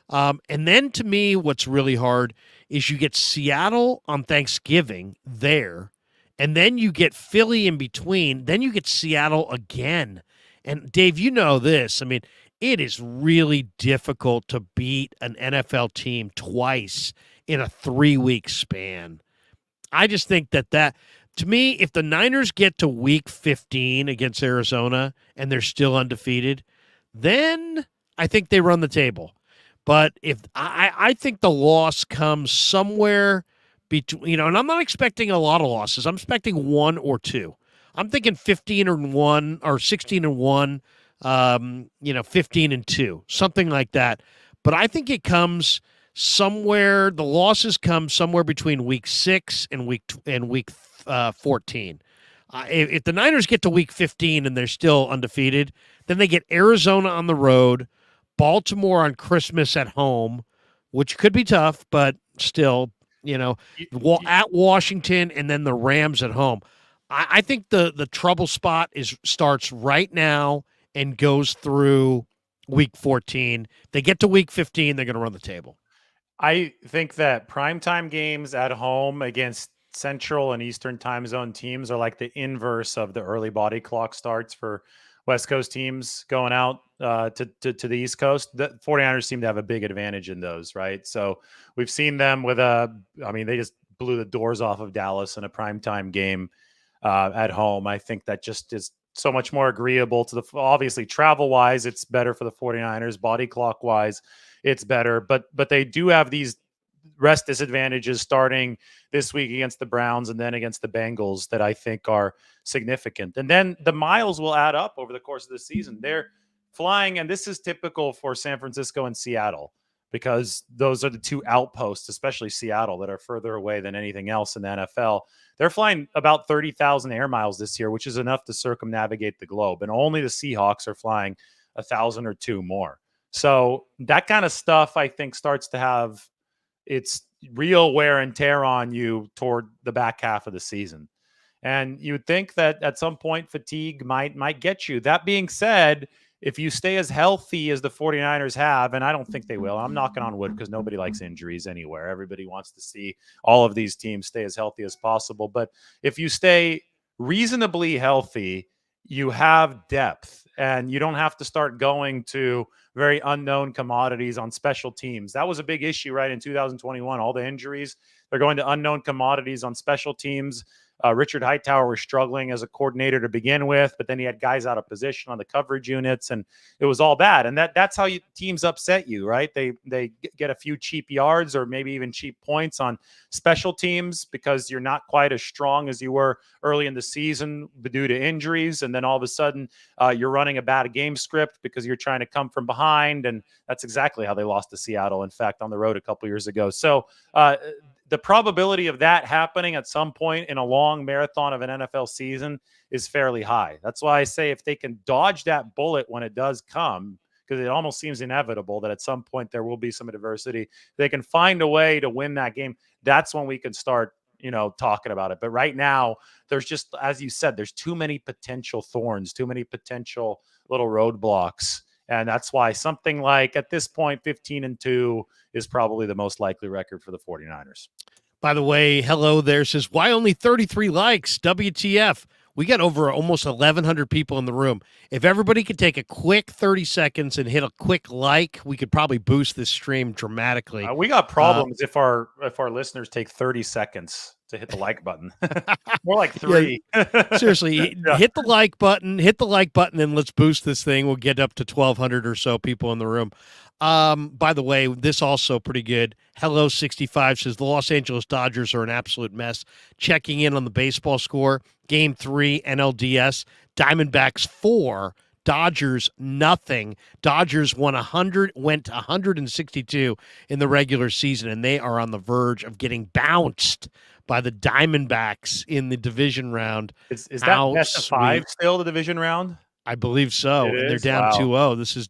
And then to me, what's really hard is you get Seattle on Thanksgiving there, and then you get Philly in between. Then you get Seattle again. And Dave, you know this. I mean, it is really difficult to beat an NFL team twice in a 3-week span. I just think that to me, if the Niners get to week 15 against Arizona and they're still undefeated, then I think they run the table. But if I think the loss comes somewhere between, and I'm not expecting a lot of losses. I'm expecting 1 or 2. I'm thinking 15-1 or 16-1, 15-2, something like that. But I think it comes somewhere. The losses come somewhere between week 6 and week 14. If the Niners get to week 15 and they're still undefeated, then they get Arizona on the road, Baltimore on Christmas at home, which could be tough, but still, at Washington, and then the Rams at home. I think the trouble spot starts right now and goes through week 14. They get to week 15, they're going to run the table. I think that primetime games at home against Central and Eastern time zone teams are like the inverse of the early body clock starts for West Coast teams going out to the East Coast. The 49ers seem to have a big advantage in those, right? So we've seen them they just blew the doors off of Dallas in a primetime game at home. I think that just is so much more agreeable to obviously travel-wise, it's better for the 49ers. Body clock-wise, it's better. But they do have these rest disadvantages starting this week against the Browns and then against the Bengals that I think are significant. And then the miles will add up over the course of the season. They're flying, and this is typical for San Francisco and Seattle because those are the two outposts, especially Seattle, that are further away than anything else in the NFL. They're flying about 30,000 air miles this year, which is enough to circumnavigate the globe. And only the Seahawks are flying 1,000 or 2 more. So that kind of stuff, I think, starts to have its real wear and tear on you toward the back half of the season. And you would think that at some point fatigue might get you. That being said, if you stay as healthy as the 49ers have, and I don't think they will, I'm knocking on wood because nobody likes injuries anywhere. Everybody wants to see all of these teams stay as healthy as possible. But if you stay reasonably healthy, you have depth and you don't have to start going to very unknown commodities on special teams. That was a big issue, right? In 2021, all the injuries, they're going to unknown commodities on special teams. Richard Hightower was struggling as a coordinator to begin with, but then he had guys out of position on the coverage units, and it was all bad. And that's how teams upset you, right? They get a few cheap yards or maybe even cheap points on special teams because you're not quite as strong as you were early in the season due to injuries. And then all of a sudden you're running a bad game script because you're trying to come from behind. And that's exactly how they lost to Seattle, in fact, on the road a couple years ago. So the probability of that happening at some point in a long marathon of an NFL season is fairly high. That's why I say if they can dodge that bullet when it does come, because it almost seems inevitable that at some point there will be some adversity, they can find a way to win that game. That's when we can start, talking about it. But right now, there's just, as you said, there's too many potential thorns, too many potential little roadblocks. And that's why something like, at this point, 15-2 is probably the most likely record for the 49ers. By the way, hello there says, why only 33 likes? WTF? We got over almost 1,100 people in the room. If everybody could take a quick 30 seconds and hit a quick like, we could probably boost this stream dramatically. We got problems if our listeners take 30 seconds to hit the like button. More like Yeah, 3. seriously, Yeah. hit the like button, and let's boost this thing. We'll get up to 1,200 or so people in the room. By the way, this also pretty good. Hello 65 says the Los Angeles Dodgers are an absolute mess. Checking in on the baseball score. Game 3, NLDS. Diamondbacks 4, Dodgers nothing. Dodgers went 162 in the regular season, and they are on the verge of getting bounced by the Diamondbacks in the division round. Is that How best of 5 sweet. still, the division round? I believe It so, and they're is? down Wow. 2-0. This is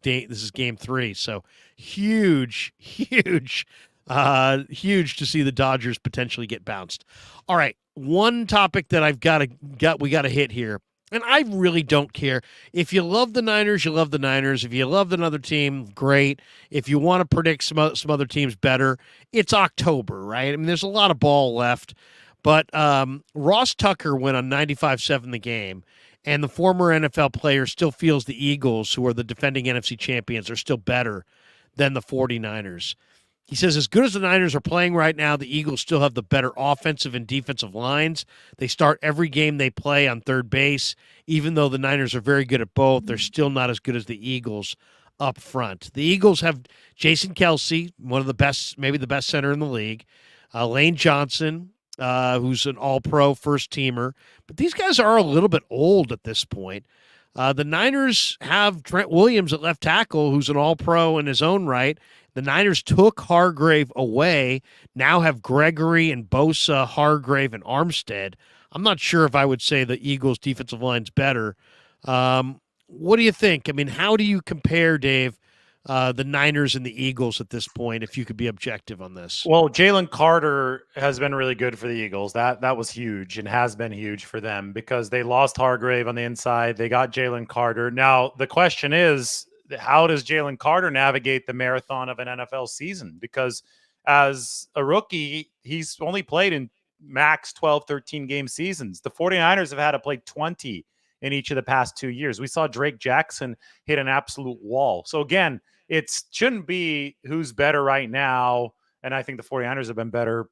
game 3, so huge, huge to see the Dodgers potentially get bounced. All right, one topic that we got to hit here, and I really don't care if you love the Niners, you love the Niners. If you love another team, great. If you want to predict some other teams better, it's October, right? I mean, there's a lot of ball left, but Ross Tucker went on 95-7 the game. And the former NFL player still feels the Eagles, who are the defending NFC champions, are still better than the 49ers. He says, as good as the Niners are playing right now, the Eagles still have the better offensive and defensive lines. They start every game they play on third base. Even though the Niners are very good at both, they're still not as good as the Eagles up front. The Eagles have Jason Kelsey, one of the best, maybe the best center in the league, Lane Johnson, who's an all-pro first-teamer. But these guys are a little bit old at this point. The Niners have Trent Williams at left tackle, who's an all-pro in his own right. The Niners took Hargrave away, now have Gregory and Bosa, Hargrave, and Armstead. I'm not sure if I would say the Eagles' defensive line's better. What do you think? I mean, how do you compare, Dave, the Niners and the Eagles at this point, if you could be objective on this? Well, Jalen Carter has been really good for the Eagles. That was huge and has been huge for them because they lost Hargrave on the inside. They got Jalen Carter. Now, the question is, how does Jalen Carter navigate the marathon of an NFL season? Because as a rookie, he's only played in max 12, 13 game seasons. The 49ers have had to play 20 in each of the past 2 years. We saw Drake Jackson hit an absolute wall. So again, it shouldn't be who's better right now. And I think the 49ers have been better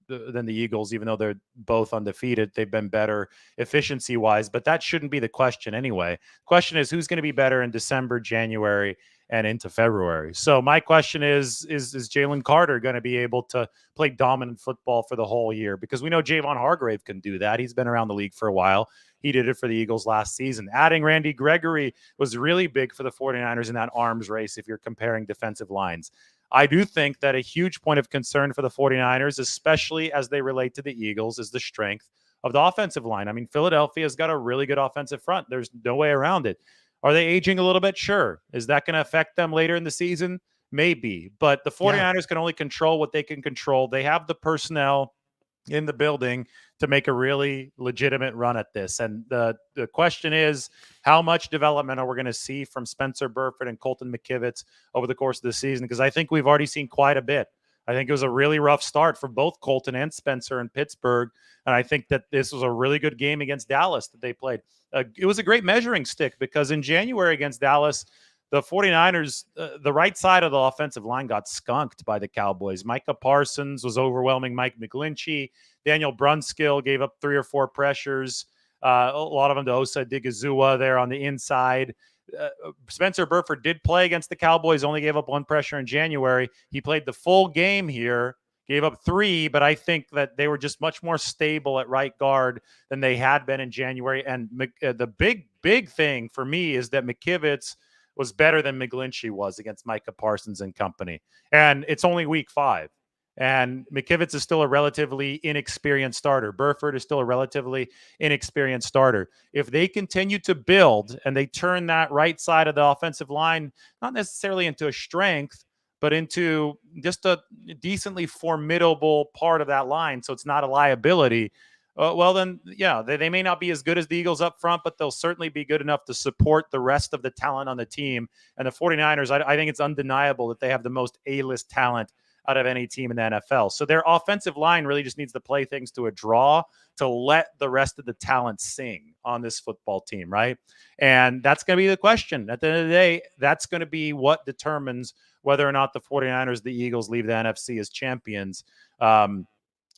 than the Eagles, even though they're both undefeated. They've been better efficiency-wise, but that shouldn't be the question anyway. The question is who's going to be better in December, January, and into February. So my question is Jalen Carter going to be able to play dominant football for the whole year? Because we know Javon Hargrave can do that. He's been around the league for a while. He did it for the Eagles last season. Adding Randy Gregory was really big for the 49ers in that arms race if you're comparing defensive lines. I do think that a huge point of concern for the 49ers, especially as they relate to the Eagles, is the strength of the offensive line. I mean, Philadelphia's got a really good offensive front. There's no way around it. Are they aging a little bit? Sure. Is that going to affect them later in the season? Maybe. But the 49ers can only control what they can control. They have the personnel in the building to make a really legitimate run at this. And the question is, how much development are we going to see from Spencer Burford and Colton McKivitz over the course of the season? Because I think we've already seen quite a bit. I think it was a really rough start for both Colton and Spencer in Pittsburgh. And I think that this was a really good game against Dallas that they played. It was a great measuring stick because in January against Dallas, the 49ers, the right side of the offensive line got skunked by the Cowboys. Micah Parsons was overwhelming Mike McGlinchey. Daniel Brunskill gave up 3 or 4 pressures, a lot of them to Osa Digizua there on the inside. Spencer Burford did play against the Cowboys, only gave up 1 pressure in January. He played the full game here, gave up 3, but I think that they were just much more stable at right guard than they had been in January. And the big thing for me is that McKivitz was better than McGlinchey was against Micah Parsons and company. And it's only week 5. And McKivitz is still a relatively inexperienced starter. Burford is still a relatively inexperienced starter. If they continue to build and they turn that right side of the offensive line, not necessarily into a strength, but into just a decently formidable part of that line, so it's not a liability, well, then, yeah, they may not be as good as the Eagles up front, but they'll certainly be good enough to support the rest of the talent on the team. And the 49ers, I think it's undeniable that they have the most A-list talent out of any team in the NFL. So their offensive line really just needs to play things to a draw to let the rest of the talent sing on this football team, right? And that's going to be the question. At the end of the day, that's going to be what determines whether or not the 49ers, the Eagles leave the NFC as champions.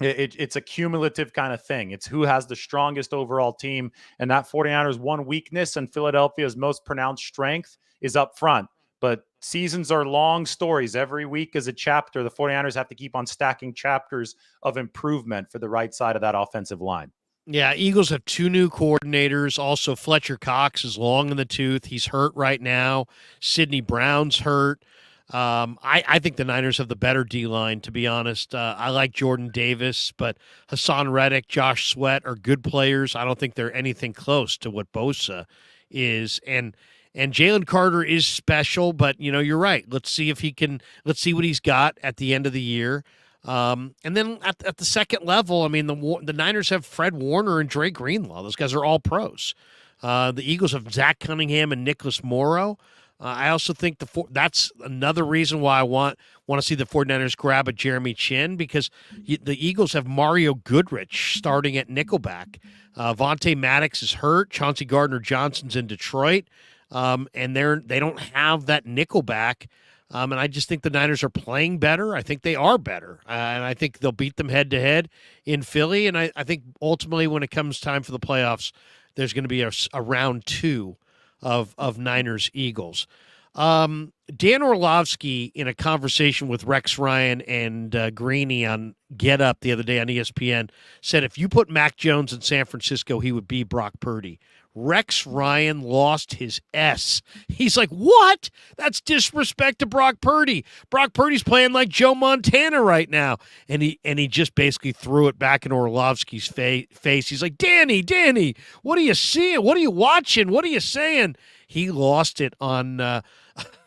It's a cumulative kind of thing. It's who has the strongest overall team. And that 49ers one weakness and Philadelphia's most pronounced strength is up front. But seasons are long stories. Every week is a chapter. The 49ers have to keep on stacking chapters of improvement for the right side of that offensive line. Yeah, Eagles have two new coordinators. Also, Fletcher Cox is long in the tooth. He's hurt right now. Sidney Brown's hurt. I think the Niners have the better D line, to be honest. I like Jordan Davis, but Hassan Reddick, Josh Sweat are good players. I don't think they're anything close to what Bosa is. And Jalen Carter is special, but you're right. Let's see if he can. Let's see what he's got at the end of the year. And then at the second level, I mean, the Niners have Fred Warner and Dre Greenlaw. Those guys are all pros. The Eagles have Zach Cunningham and Nicholas Morrow. I also think that's another reason why I want to see the 49ers grab a Jeremy Chin, because the Eagles have Mario Goodrich starting at nickelback. Vontae Maddox is hurt. Chauncey Gardner-Johnson's in Detroit. And they don't have that nickelback. And I just think the Niners are playing better. I think they are better. And I think they'll beat them head to head in Philly. And I think ultimately when it comes time for the playoffs, there's going to be a round two of Niners Eagles. Dan Orlovsky, in a conversation with Rex Ryan and Greeny on Get Up the other day on ESPN, said if you put Mac Jones in San Francisco, he would be Brock Purdy. Rex Ryan lost his S. He's like, what? That's disrespect to Brock Purdy. Brock Purdy's playing like Joe Montana right now. And he just basically threw it back in Orlovsky's face. He's like, Danny, what are you seeing? What are you watching? What are you saying? He lost it on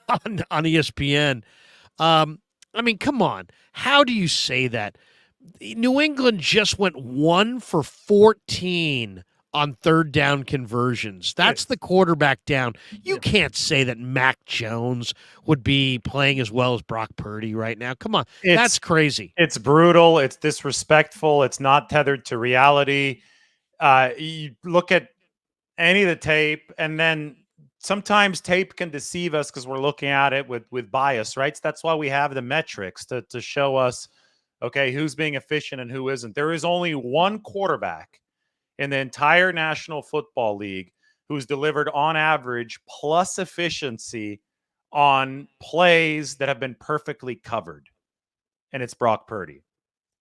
ESPN. I mean, come on. How do you say that? New England just went 1 for 14 on third down conversions. That's the quarterback down. You can't say that Mac Jones would be playing as well as Brock Purdy right now. Come on. That's crazy. It's brutal. It's disrespectful. It's not tethered to reality. You look at any of the tape, and then sometimes tape can deceive us because we're looking at it with bias, right? So that's why we have the metrics to show us, okay, who's being efficient and who isn't. There is only one quarterback in the entire National Football League who's delivered on average plus efficiency on plays that have been perfectly covered. And it's Brock Purdy.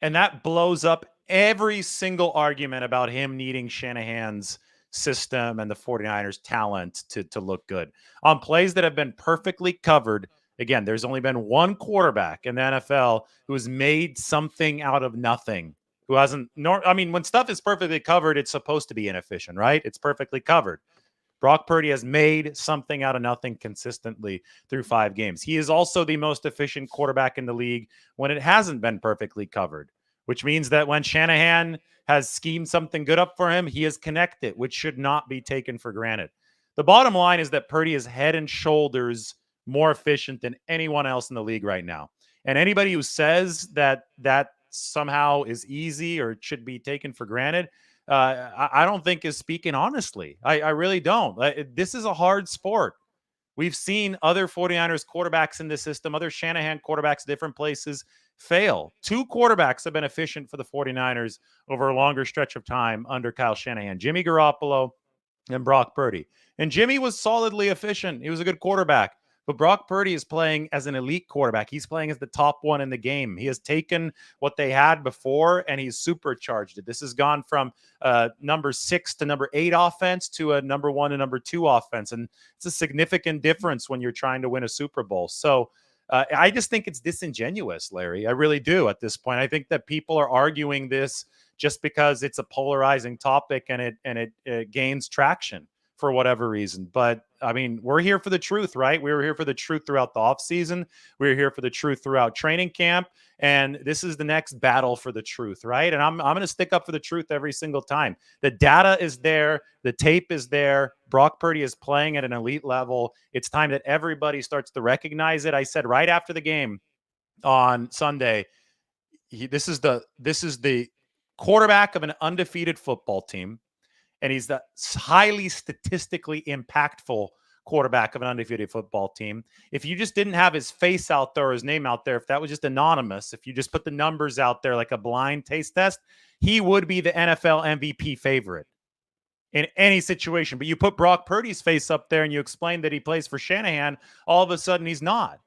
And that blows up every single argument about him needing Shanahan's system and the 49ers talent to look good. On plays that have been perfectly covered, again, there's only been one quarterback in the NFL who has made something out of nothing. Who hasn't, when stuff is perfectly covered, it's supposed to be inefficient, right? It's perfectly covered. Brock Purdy has made something out of nothing consistently through 5 games. He is also the most efficient quarterback in the league when it hasn't been perfectly covered, which means that when Shanahan has schemed something good up for him, he has connected, which should not be taken for granted. The bottom line is that Purdy is head and shoulders more efficient than anyone else in the league right now. And anybody who says that somehow is easy or should be taken for granted, I don't think is speaking honestly. I really don't. This is a hard sport. We've seen other 49ers quarterbacks in this system, other Shanahan quarterbacks, different places fail. 2 quarterbacks have been efficient for the 49ers over a longer stretch of time under Kyle Shanahan, Jimmy Garoppolo and Brock Purdy. And Jimmy was solidly efficient. He was a good quarterback. But Brock Purdy is playing as an elite quarterback. He's playing as the top one in the game. He has taken what they had before and he's supercharged it. This has gone from number 6 to number 8 offense to a number 1 and number 2 offense. And it's a significant difference when you're trying to win a Super Bowl. So I just think it's disingenuous, Larry. I really do at this point. I think that people are arguing this just because it's a polarizing topic and it gains traction for whatever reason. But I mean, we're here for the truth, right? We were here for the truth throughout the offseason. We were here for the truth throughout training camp. And this is the next battle for the truth, right? And I'm going to stick up for the truth every single time. The data is there. The tape is there. Brock Purdy is playing at an elite level. It's time that everybody starts to recognize it. I said right after the game on Sunday, this is the quarterback of an undefeated football team. And he's the highly statistically impactful quarterback of an undefeated football team, if you just didn't have his face out there or his name out there, if that was just anonymous, if you just put the numbers out there like a blind taste test, he would be the NFL MVP favorite in any situation. But you put Brock Purdy's face up there and you explain that he plays for Shanahan, all of a sudden he's not.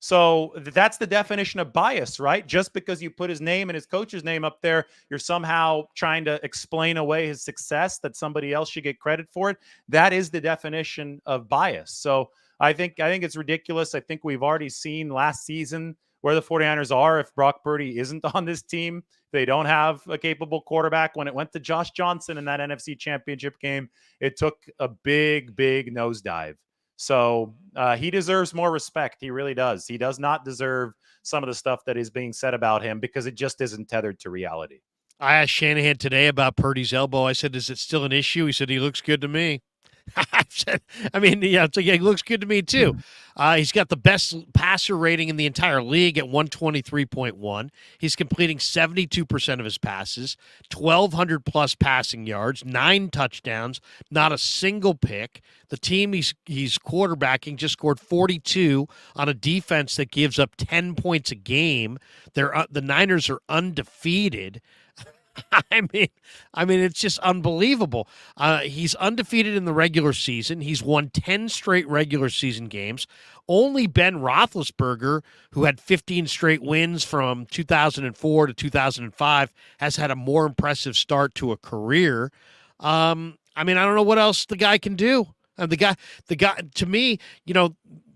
So that's the definition of bias, right? Just because you put his name and his coach's name up there, you're somehow trying to explain away his success, that somebody else should get credit for it. That is the definition of bias. So I think it's ridiculous. I think we've already seen last season where the 49ers are if Brock Purdy isn't on this team. They don't have a capable quarterback. When it went to Josh Johnson in that NFC Championship game, it took a big nosedive. So he deserves more respect. He really does. He does not deserve some of the stuff that is being said about him because it just isn't tethered to reality. I asked Shanahan today about Purdy's elbow. I said, is it still an issue? He said, he looks good to me. I mean, yeah, it's like, yeah, he looks good to me too. He's got the best passer rating in the entire league at 123.1. He's completing 72% of his passes, 1,200 plus passing yards, 9 touchdowns, not a single pick. The team he's quarterbacking just scored 42 on a defense that gives up 10 points a game. The Niners are undefeated. I mean, it's just unbelievable. He's undefeated in the regular season. He's won 10 straight regular season games. Only Ben Roethlisberger, who had 15 straight wins from 2004 to 2005, has had a more impressive start to a career. I mean, I don't know what else the guy can do. The guy, to me,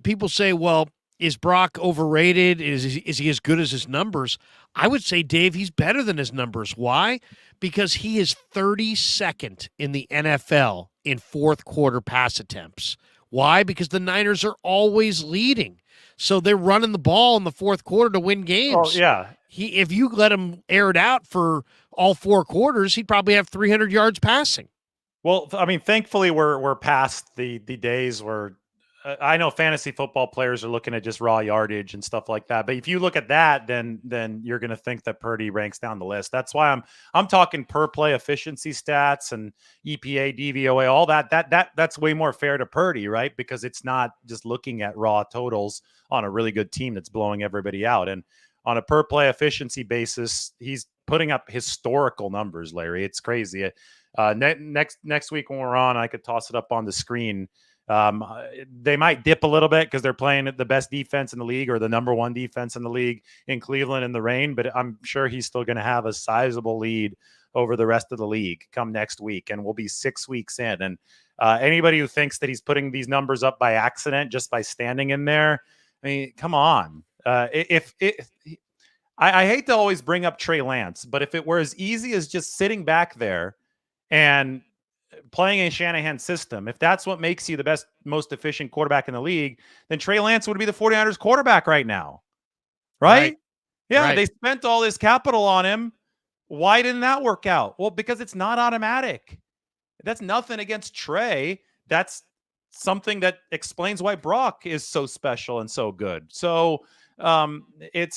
people say, well, is Brock overrated? Is he as good as his numbers? I would say, Dave, he's better than his numbers. Why? Because he is 32nd in the NFL in fourth quarter pass attempts. Why? Because the Niners are always leading. So they're running the ball in the fourth quarter to win games. Oh, yeah. If you let him air it out for all 4 quarters, he'd probably have 300 yards passing. Well, I mean, thankfully we're past the days where I know fantasy football players are looking at just raw yardage and stuff like that. But if you look at that, then you're going to think that Purdy ranks down the list. That's why I'm talking per play efficiency stats and EPA, DVOA, all that. That's way more fair to Purdy, right? Because it's not just looking at raw totals on a really good team that's blowing everybody out. And on a per play efficiency basis, he's putting up historical numbers, Larry. It's crazy. Next week when we're on, I could toss it up on the screen. They might dip a little bit because they're playing the best defense in the league or the number 1 defense in the league in Cleveland in the rain, but I'm sure he's still going to have a sizable lead over the rest of the league come next week. And we'll be 6 weeks in. And anybody who thinks that he's putting these numbers up by accident, just by standing in there, I mean, come on. I hate to always bring up Trey Lance, but if it were as easy as just sitting back there and playing a Shanahan system, if that's what makes you the best, most efficient quarterback in the league, then Trey Lance would be the 49ers quarterback right now. Right? Yeah, right. They spent all this capital on him. Why didn't that work out? Well, because it's not automatic. That's nothing against Trey. That's something that explains why Brock is so special and so good. So at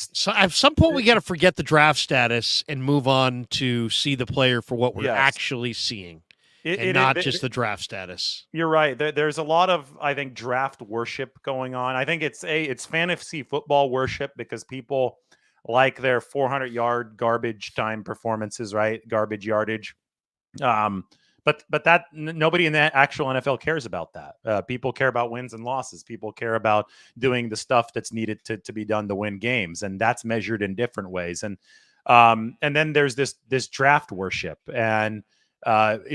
some point we got to forget the draft status and move on to see the player for what we're actually seeing. Not just the draft status. You're right. There's a lot of, I think, draft worship going on. I think it's fantasy football worship because people like their 400-yard garbage time performances, right? Garbage yardage. But that nobody in the actual NFL cares about that. People care about wins and losses. People care about doing the stuff that's needed to be done to win games, and that's measured in different ways. And then there's this draft worship, and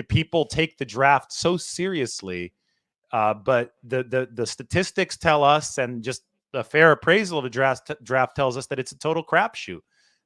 people take the draft so seriously, but the statistics tell us, and just a fair appraisal of the draft tells us that it's a total crapshoot.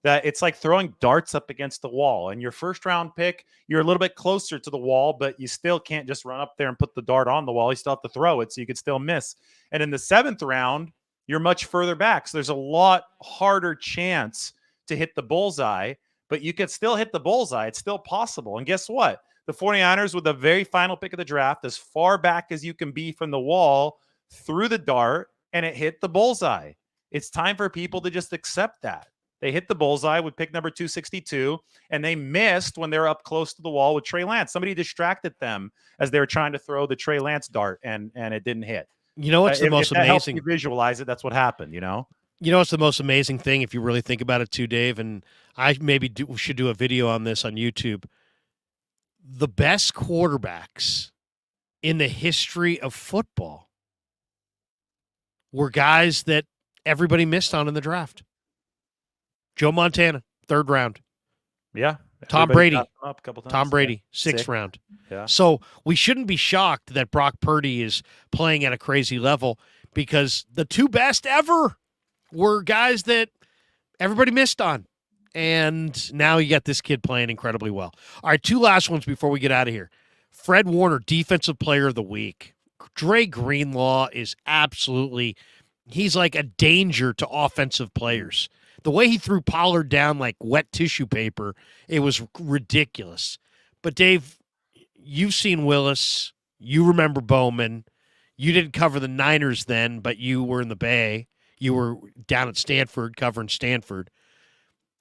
That it's like throwing darts up against the wall, and your first round pick, you're a little bit closer to the wall, but you still can't just run up there and put the dart on the wall. You still have to throw it, so you could still miss. And in the 7th round, you're much further back, so there's a lot harder chance to hit the bullseye. But you could still hit the bullseye. It's still possible. And guess what? The 49ers, with the very final pick of the draft, as far back as you can be from the wall, threw the dart, and it hit the bullseye. It's time for people to just accept that. They hit the bullseye with pick number 262, and they missed when they were up close to the wall with Trey Lance. Somebody distracted them as they were trying to throw the Trey Lance dart, and it didn't hit. You know what's the If most that helps you amazing? visualize it, that's what happened, you know? You know what's the most amazing thing if you really think about it too, Dave? And I maybe should do a video on this on YouTube. The best quarterbacks in the history of football were guys that everybody missed on in the draft. Joe Montana, 3rd round. Yeah. Tom Everybody Brady, got them up a couple times. Tom Brady, Yeah. 6th round. Yeah. So we shouldn't be shocked that Brock Purdy is playing at a crazy level because the 2 best ever were guys that everybody missed on. And now you got this kid playing incredibly well. All right, 2 last ones before we get out of here. Fred Warner, Defensive Player of the Week. Dre Greenlaw is absolutely, he's like a danger to offensive players. The way he threw Pollard down like wet tissue paper, it was ridiculous. But Dave, you've seen Willis. You remember Bowman. You didn't cover the Niners then, but you were in the Bay. You were down at Stanford covering Stanford.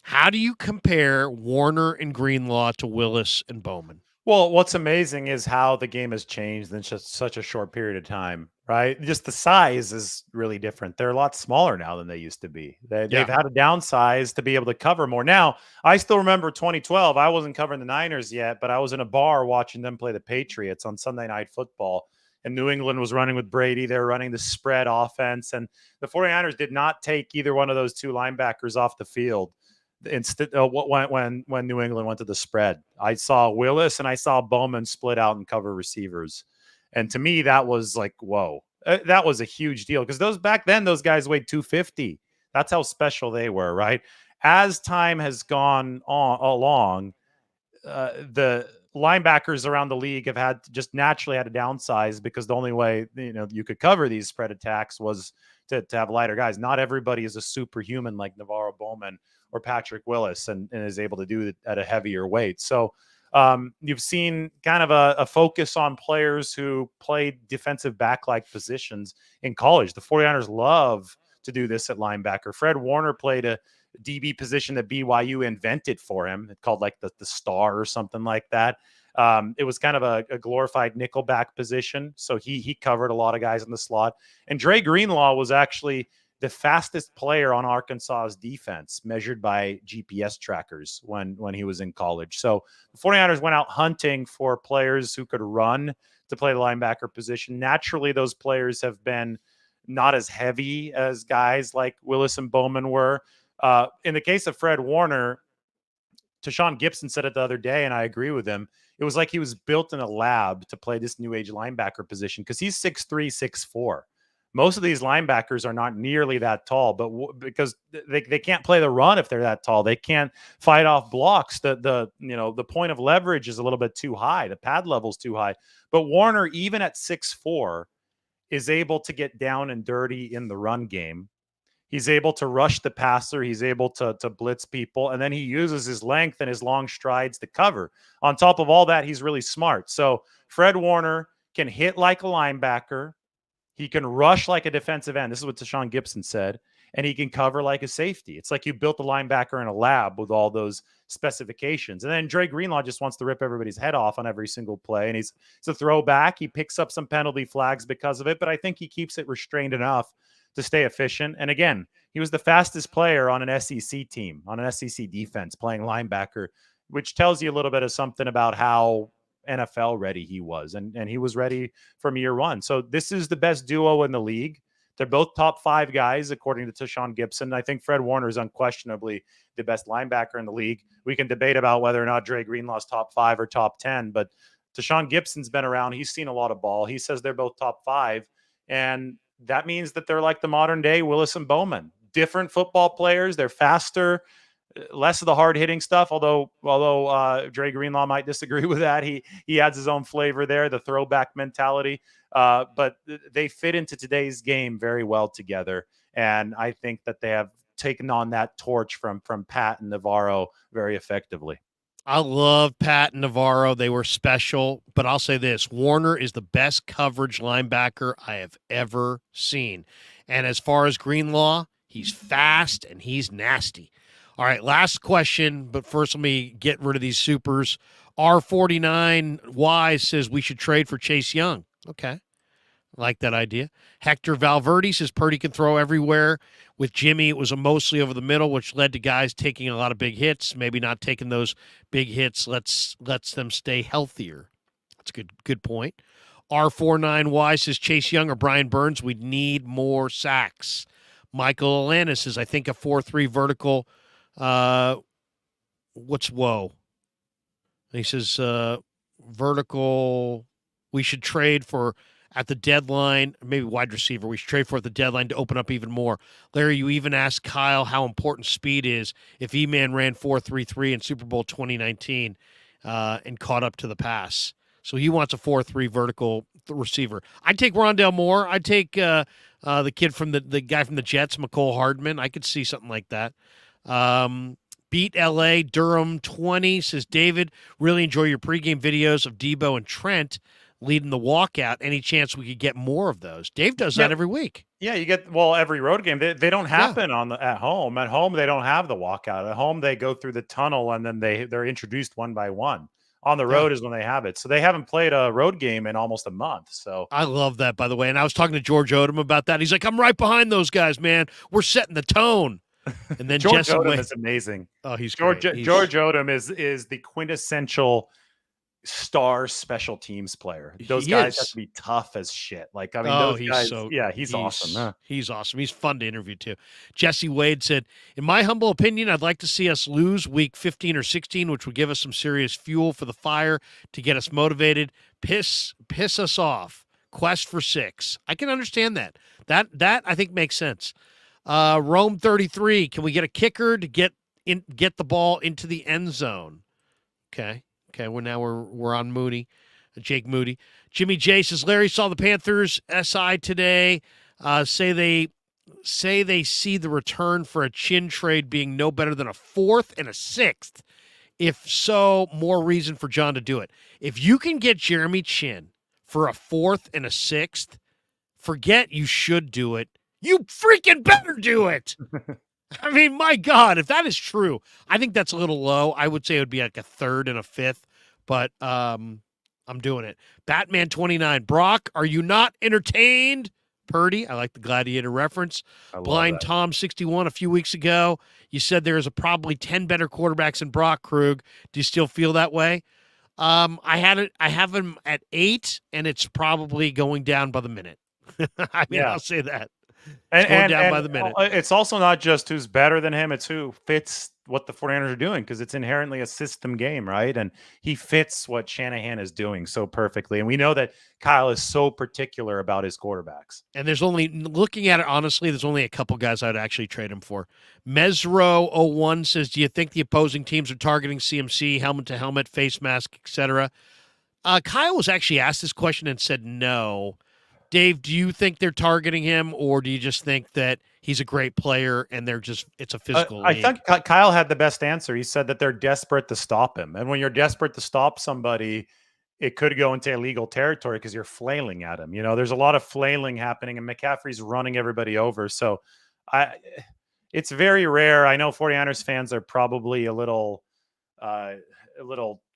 How do you compare Warner and Greenlaw to Willis and Bowman? Well, what's amazing is how the game has changed in just such a short period of time, right? Just the size is really different. They're a lot smaller now than they used to be. They've had to downsize to be able to cover more. Now, I still remember 2012. I wasn't covering the Niners yet, but I was in a bar watching them play the Patriots on Sunday Night Football. And New England was running with Brady. They were running the spread offense. And the 49ers did not take either one of those 2 linebackers off the field. Instead, when New England went to the spread, I saw Willis and I saw Bowman split out and cover receivers, and to me that was like, whoa, that was a huge deal because those back then those guys weighed 250. That's how special they were, right? As time has gone on along, the linebackers around the league have had just naturally had to downsize because the only way you could cover these spread attacks was to have lighter guys. Not everybody is a superhuman like Navarro Bowman or Patrick Willis and is able to do it at a heavier weight. So you've seen kind of a focus on players who played defensive back-like positions in college. The 49ers love to do this at linebacker. Fred Warner played a DB position that BYU invented for him. It's called like the star or something like that. It was kind of a glorified nickelback position. So he covered a lot of guys in the slot. And Dre Greenlaw was actually the fastest player on Arkansas's defense measured by GPS trackers when he was in college. So the 49ers went out hunting for players who could run to play the linebacker position. Naturally, those players have been not as heavy as guys like Willis and Bowman were. In the case of Fred Warner, Tashawn Gibson said it the other day, and I agree with him. It was like he was built in a lab to play this new age linebacker position because he's 6'3", 6'4". Most of these linebackers are not nearly that tall, but because they can't play the run if they're that tall, they can't fight off blocks. The point of leverage is a little bit too high. The pad level's too high. But Warner, even at 6'4", is able to get down and dirty in the run game. He's able to rush the passer. He's able to blitz people. And then he uses his length and his long strides to cover. On top of all that, he's really smart. So Fred Warner can hit like a linebacker. He can rush like a defensive end. This is what Tashawn Gibson said. And he can cover like a safety. It's like you built a linebacker in a lab with all those specifications. And then Dre Greenlaw just wants to rip everybody's head off on every single play. And he's a throwback. He picks up some penalty flags because of it. But I think he keeps it restrained enough to stay efficient. And again, he was the fastest player on an SEC team, on an SEC defense, playing linebacker, which tells you a little bit of something about how NFL ready he was. And he was ready from year one. So this is the best duo in the league. They're both top 5 guys, according to Tashawn Gibson. I think Fred Warner is unquestionably the best linebacker in the league. We can debate about whether or not Dre Greenlaw's top 5 or top 10, but Tashawn Gibson's been around. He's seen a lot of ball. He says they're both top 5. And that means that they're like the modern day Willis and Bowman. Different football players. They're faster, less of the hard hitting stuff. Although Dre Greenlaw might disagree with that. He adds his own flavor there, the throwback mentality. But they fit into today's game very well together. And I think that they have taken on that torch from Pat and Navarro very effectively. I love Pat and Navarro. They were special, but I'll say this. Warner is the best coverage linebacker I have ever seen. And as far as Greenlaw, he's fast and he's nasty. All right, last question, but first let me get rid of these supers. R49Y says we should trade for Chase Young. Okay. Like that idea. Hector Valverde says Purdy can throw everywhere. With Jimmy, it was a mostly over the middle, which led to guys taking a lot of big hits. Maybe not taking those big hits lets them stay healthier. That's a good point. R49Y says Chase Young or Brian Burns. We need more sacks. Michael Alanis says I think a 4-3 vertical. What's whoa? He says vertical. We should trade for at the deadline, maybe wide receiver. We should trade for at the deadline to open up even more. Larry, you even asked Kyle how important speed is if E-Man ran 4.33 in Super Bowl 2019 and caught up to the pass. So he wants a 4.3 vertical receiver. I'd take Rondale Moore. I'd take the kid from the guy from the Jets, McCole Hardman. I could see something like that. Beat LA Durham 20 says David, really enjoy your pregame videos of Debo and Trent leading the walkout. Any chance we could get more of those? Dave does that every week. Yeah, you get every road game. They don't happen at home. At home, they don't have the walkout. At home, they go through the tunnel and then they're introduced one by one. On the road is when they have it. So they haven't played a road game in almost a month. So I love that, by the way. And I was talking to George Odom about that. He's like, I'm right behind those guys, man. We're setting the tone. And then George Odom is amazing. Oh, he's George great. George Odom is the quintessential star special teams player. Those guys have to be tough as shit. Like, I mean, those guys, he's awesome. Huh? He's awesome. He's fun to interview too. Jesse Wade said, in my humble opinion, I'd like to see us lose week 15 or 16, which would give us some serious fuel for the fire to get us motivated. Piss us off. Quest for 6. I can understand that. That I think makes sense. Rome 33. Can we get a kicker to get the ball into the end zone? Okay. We're on Moody, Jake Moody. Jimmy J says Larry saw the Panthers SI today. Say they see the return for a Chin trade being no better than a 4th and a 6th. If so, more reason for John to do it. If you can get Jeremy Chin for a 4th and a 6th, forget you should do it. You freaking better do it. I mean, my God, if that is true, I think that's a little low. I would say it would be like a 3rd and a 5th, but I'm doing it. Batman 29. Brock, are you not entertained? Purdy, I like the Gladiator reference. Blind Tom 61 a few weeks ago. You said there's probably 10 better quarterbacks than Brock Krug. Do you still feel that way? I have him at 8, and it's probably going down by the minute. I'll say that. It's going down by the minute. It's also not just who's better than him, it's who fits what the 49ers are doing, because it's inherently a system game, right? And he fits what Shanahan is doing so perfectly. And we know that Kyle is so particular about his quarterbacks. And there's only, looking at it honestly, there's only a couple guys I'd actually trade him for. Mesro01 says, do you think the opposing teams are targeting CMC, helmet to helmet, face mask, etc.? Kyle was actually asked this question and said no. Dave, do you think they're targeting him, or do you just think that he's a great player and it's a physical league? I think Kyle had the best answer. He said that they're desperate to stop him. And when you're desperate to stop somebody, it could go into illegal territory because you're flailing at him. You know, there's a lot of flailing happening, and McCaffrey's running everybody over. So it's very rare. I know 49ers fans are probably a little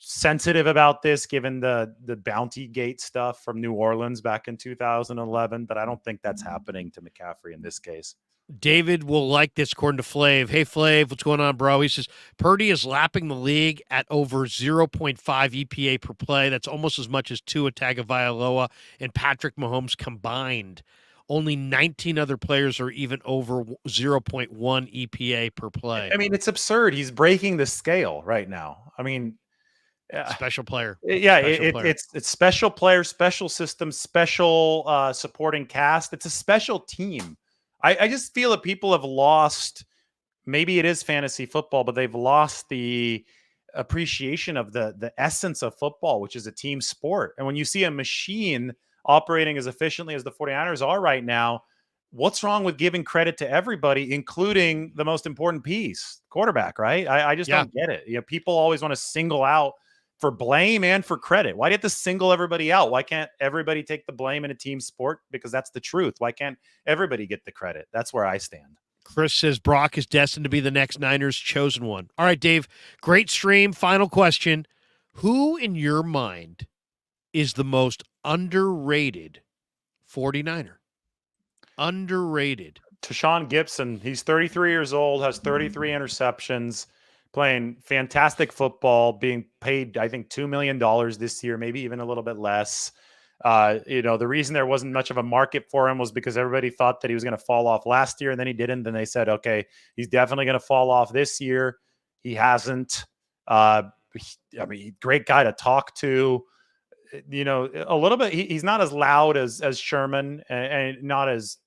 sensitive about this, given the Bounty Gate stuff from New Orleans back in 2011, but I don't think that's happening to McCaffrey in this case. David will like this, according to Flav. Hey, Flav, what's going on, bro? He says, Purdy is lapping the league at over 0.5 EPA per play. That's almost as much as Tua Tagovailoa and Patrick Mahomes combined. Only 19 other players are even over 0.1 EPA per play. I mean, it's absurd. He's breaking the scale right now. I mean, special player. Yeah, it's special player, special system, special supporting cast. It's a special team. I just feel that people have lost, maybe it is fantasy football, but they've lost the appreciation of the essence of football, which is a team sport. And when you see a machine operating as efficiently as the 49ers are right now, what's wrong with giving credit to everybody, including the most important piece, quarterback, right? I just don't get it. You know, people always want to single out for blame and for credit. Why do you have to single everybody out? Why can't everybody take the blame in a team sport? Because that's the truth. Why can't everybody get the credit? That's where I stand. Chris says Brock is destined to be the next Niners chosen one. All right, Dave, great stream. Final question. Who in your mind is the most underrated 49er? Underrated. Tashawn Gibson. He's 33 years old, has 33 interceptions, playing fantastic football, being paid, I think, $2 million this year, maybe even a little bit less. The reason there wasn't much of a market for him was because everybody thought that he was going to fall off last year, and then he didn't. Then they said, okay, he's definitely going to fall off this year. He hasn't. Great guy to talk to. A little bit. He's not as loud as Sherman, and not as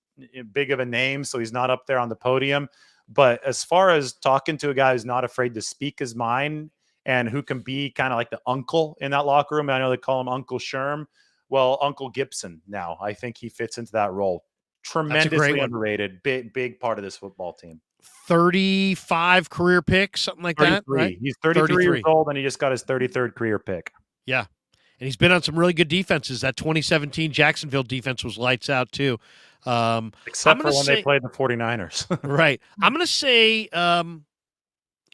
big of a name, so he's not up there on the podium. But as far as talking to a guy who's not afraid to speak his mind and who can be kind of like the uncle in that locker room, I know they call him Uncle Sherm. Well, Uncle Gibson now, I think he fits into that role. Tremendously underrated, big part of this football team. 35 career picks, something like 33. That, right? He's 33 years old, and he just got his 33rd career pick. Yeah, and he's been on some really good defenses. That 2017 Jacksonville defense was lights out, too. Except for when they played the 49ers. Right. I'm going to say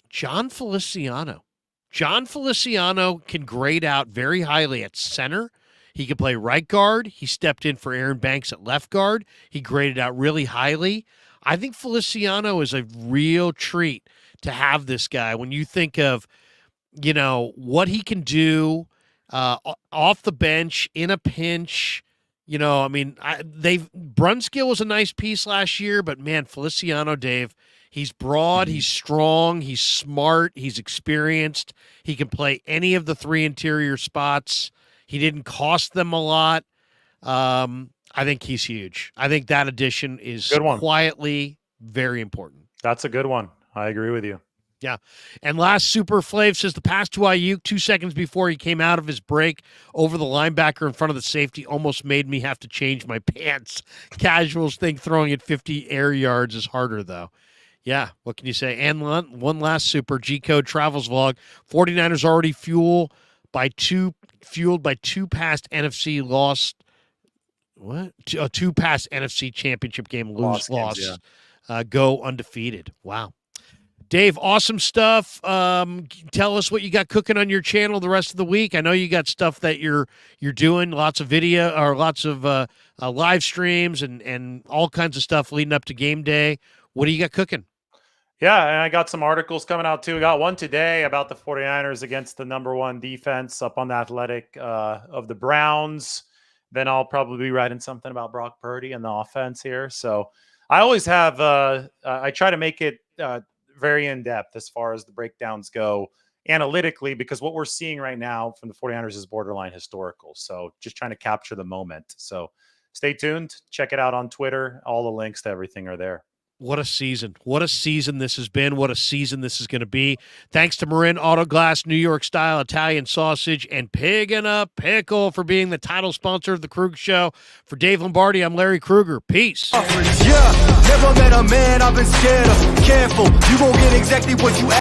John Feliciano. John Feliciano can grade out very highly at center. He can play right guard. He stepped in for Aaron Banks at left guard. He graded out really highly. I think Feliciano is a real treat to have this guy. When you think of, what he can do off the bench in a pinch, Brunskill was a nice piece last year, but man, Feliciano, Dave, he's broad, he's strong, he's smart, he's experienced. He can play any of the three interior spots. He didn't cost them a lot. I think he's huge. I think that addition is quietly very important. That's a good one. I agree with you. Yeah. And last, Super Flav says the pass to Ayuk 2 seconds before he came out of his break over the linebacker in front of the safety almost made me have to change my pants. Casuals think throwing it 50 air yards is harder, though. Yeah, what can you say? And one last Super G-Code Travels vlog. 49ers already fueled by two past NFC lost. What? Two past NFC championship game lost. Yeah. Go undefeated. Wow. Dave, awesome stuff. Tell us what you got cooking on your channel the rest of the week. I know you got stuff that you're doing, lots of video or lots of live streams and all kinds of stuff leading up to game day. What do you got cooking? Yeah, and I got some articles coming out too. I got one today about the 49ers against the #1 defense up on the Athletic of the Browns. Then I'll probably be writing something about Brock Purdy and the offense here. So I always have I try to make it very in-depth as far as the breakdowns go analytically, because what we're seeing right now from the 49ers is borderline historical. So just trying to capture the moment. So stay tuned. Check it out on Twitter. All the links to everything are there. What a season. What a season this has been. What a season this is going to be. Thanks to Marin Autoglass, New York Style Italian Sausage, and Pig and a Pickle for being the title sponsor of the Krueg Show. For Dave Lombardi, I'm Larry Krueger. Peace. Yeah, never met a man I've been scared of. Careful, you gon' get exactly what you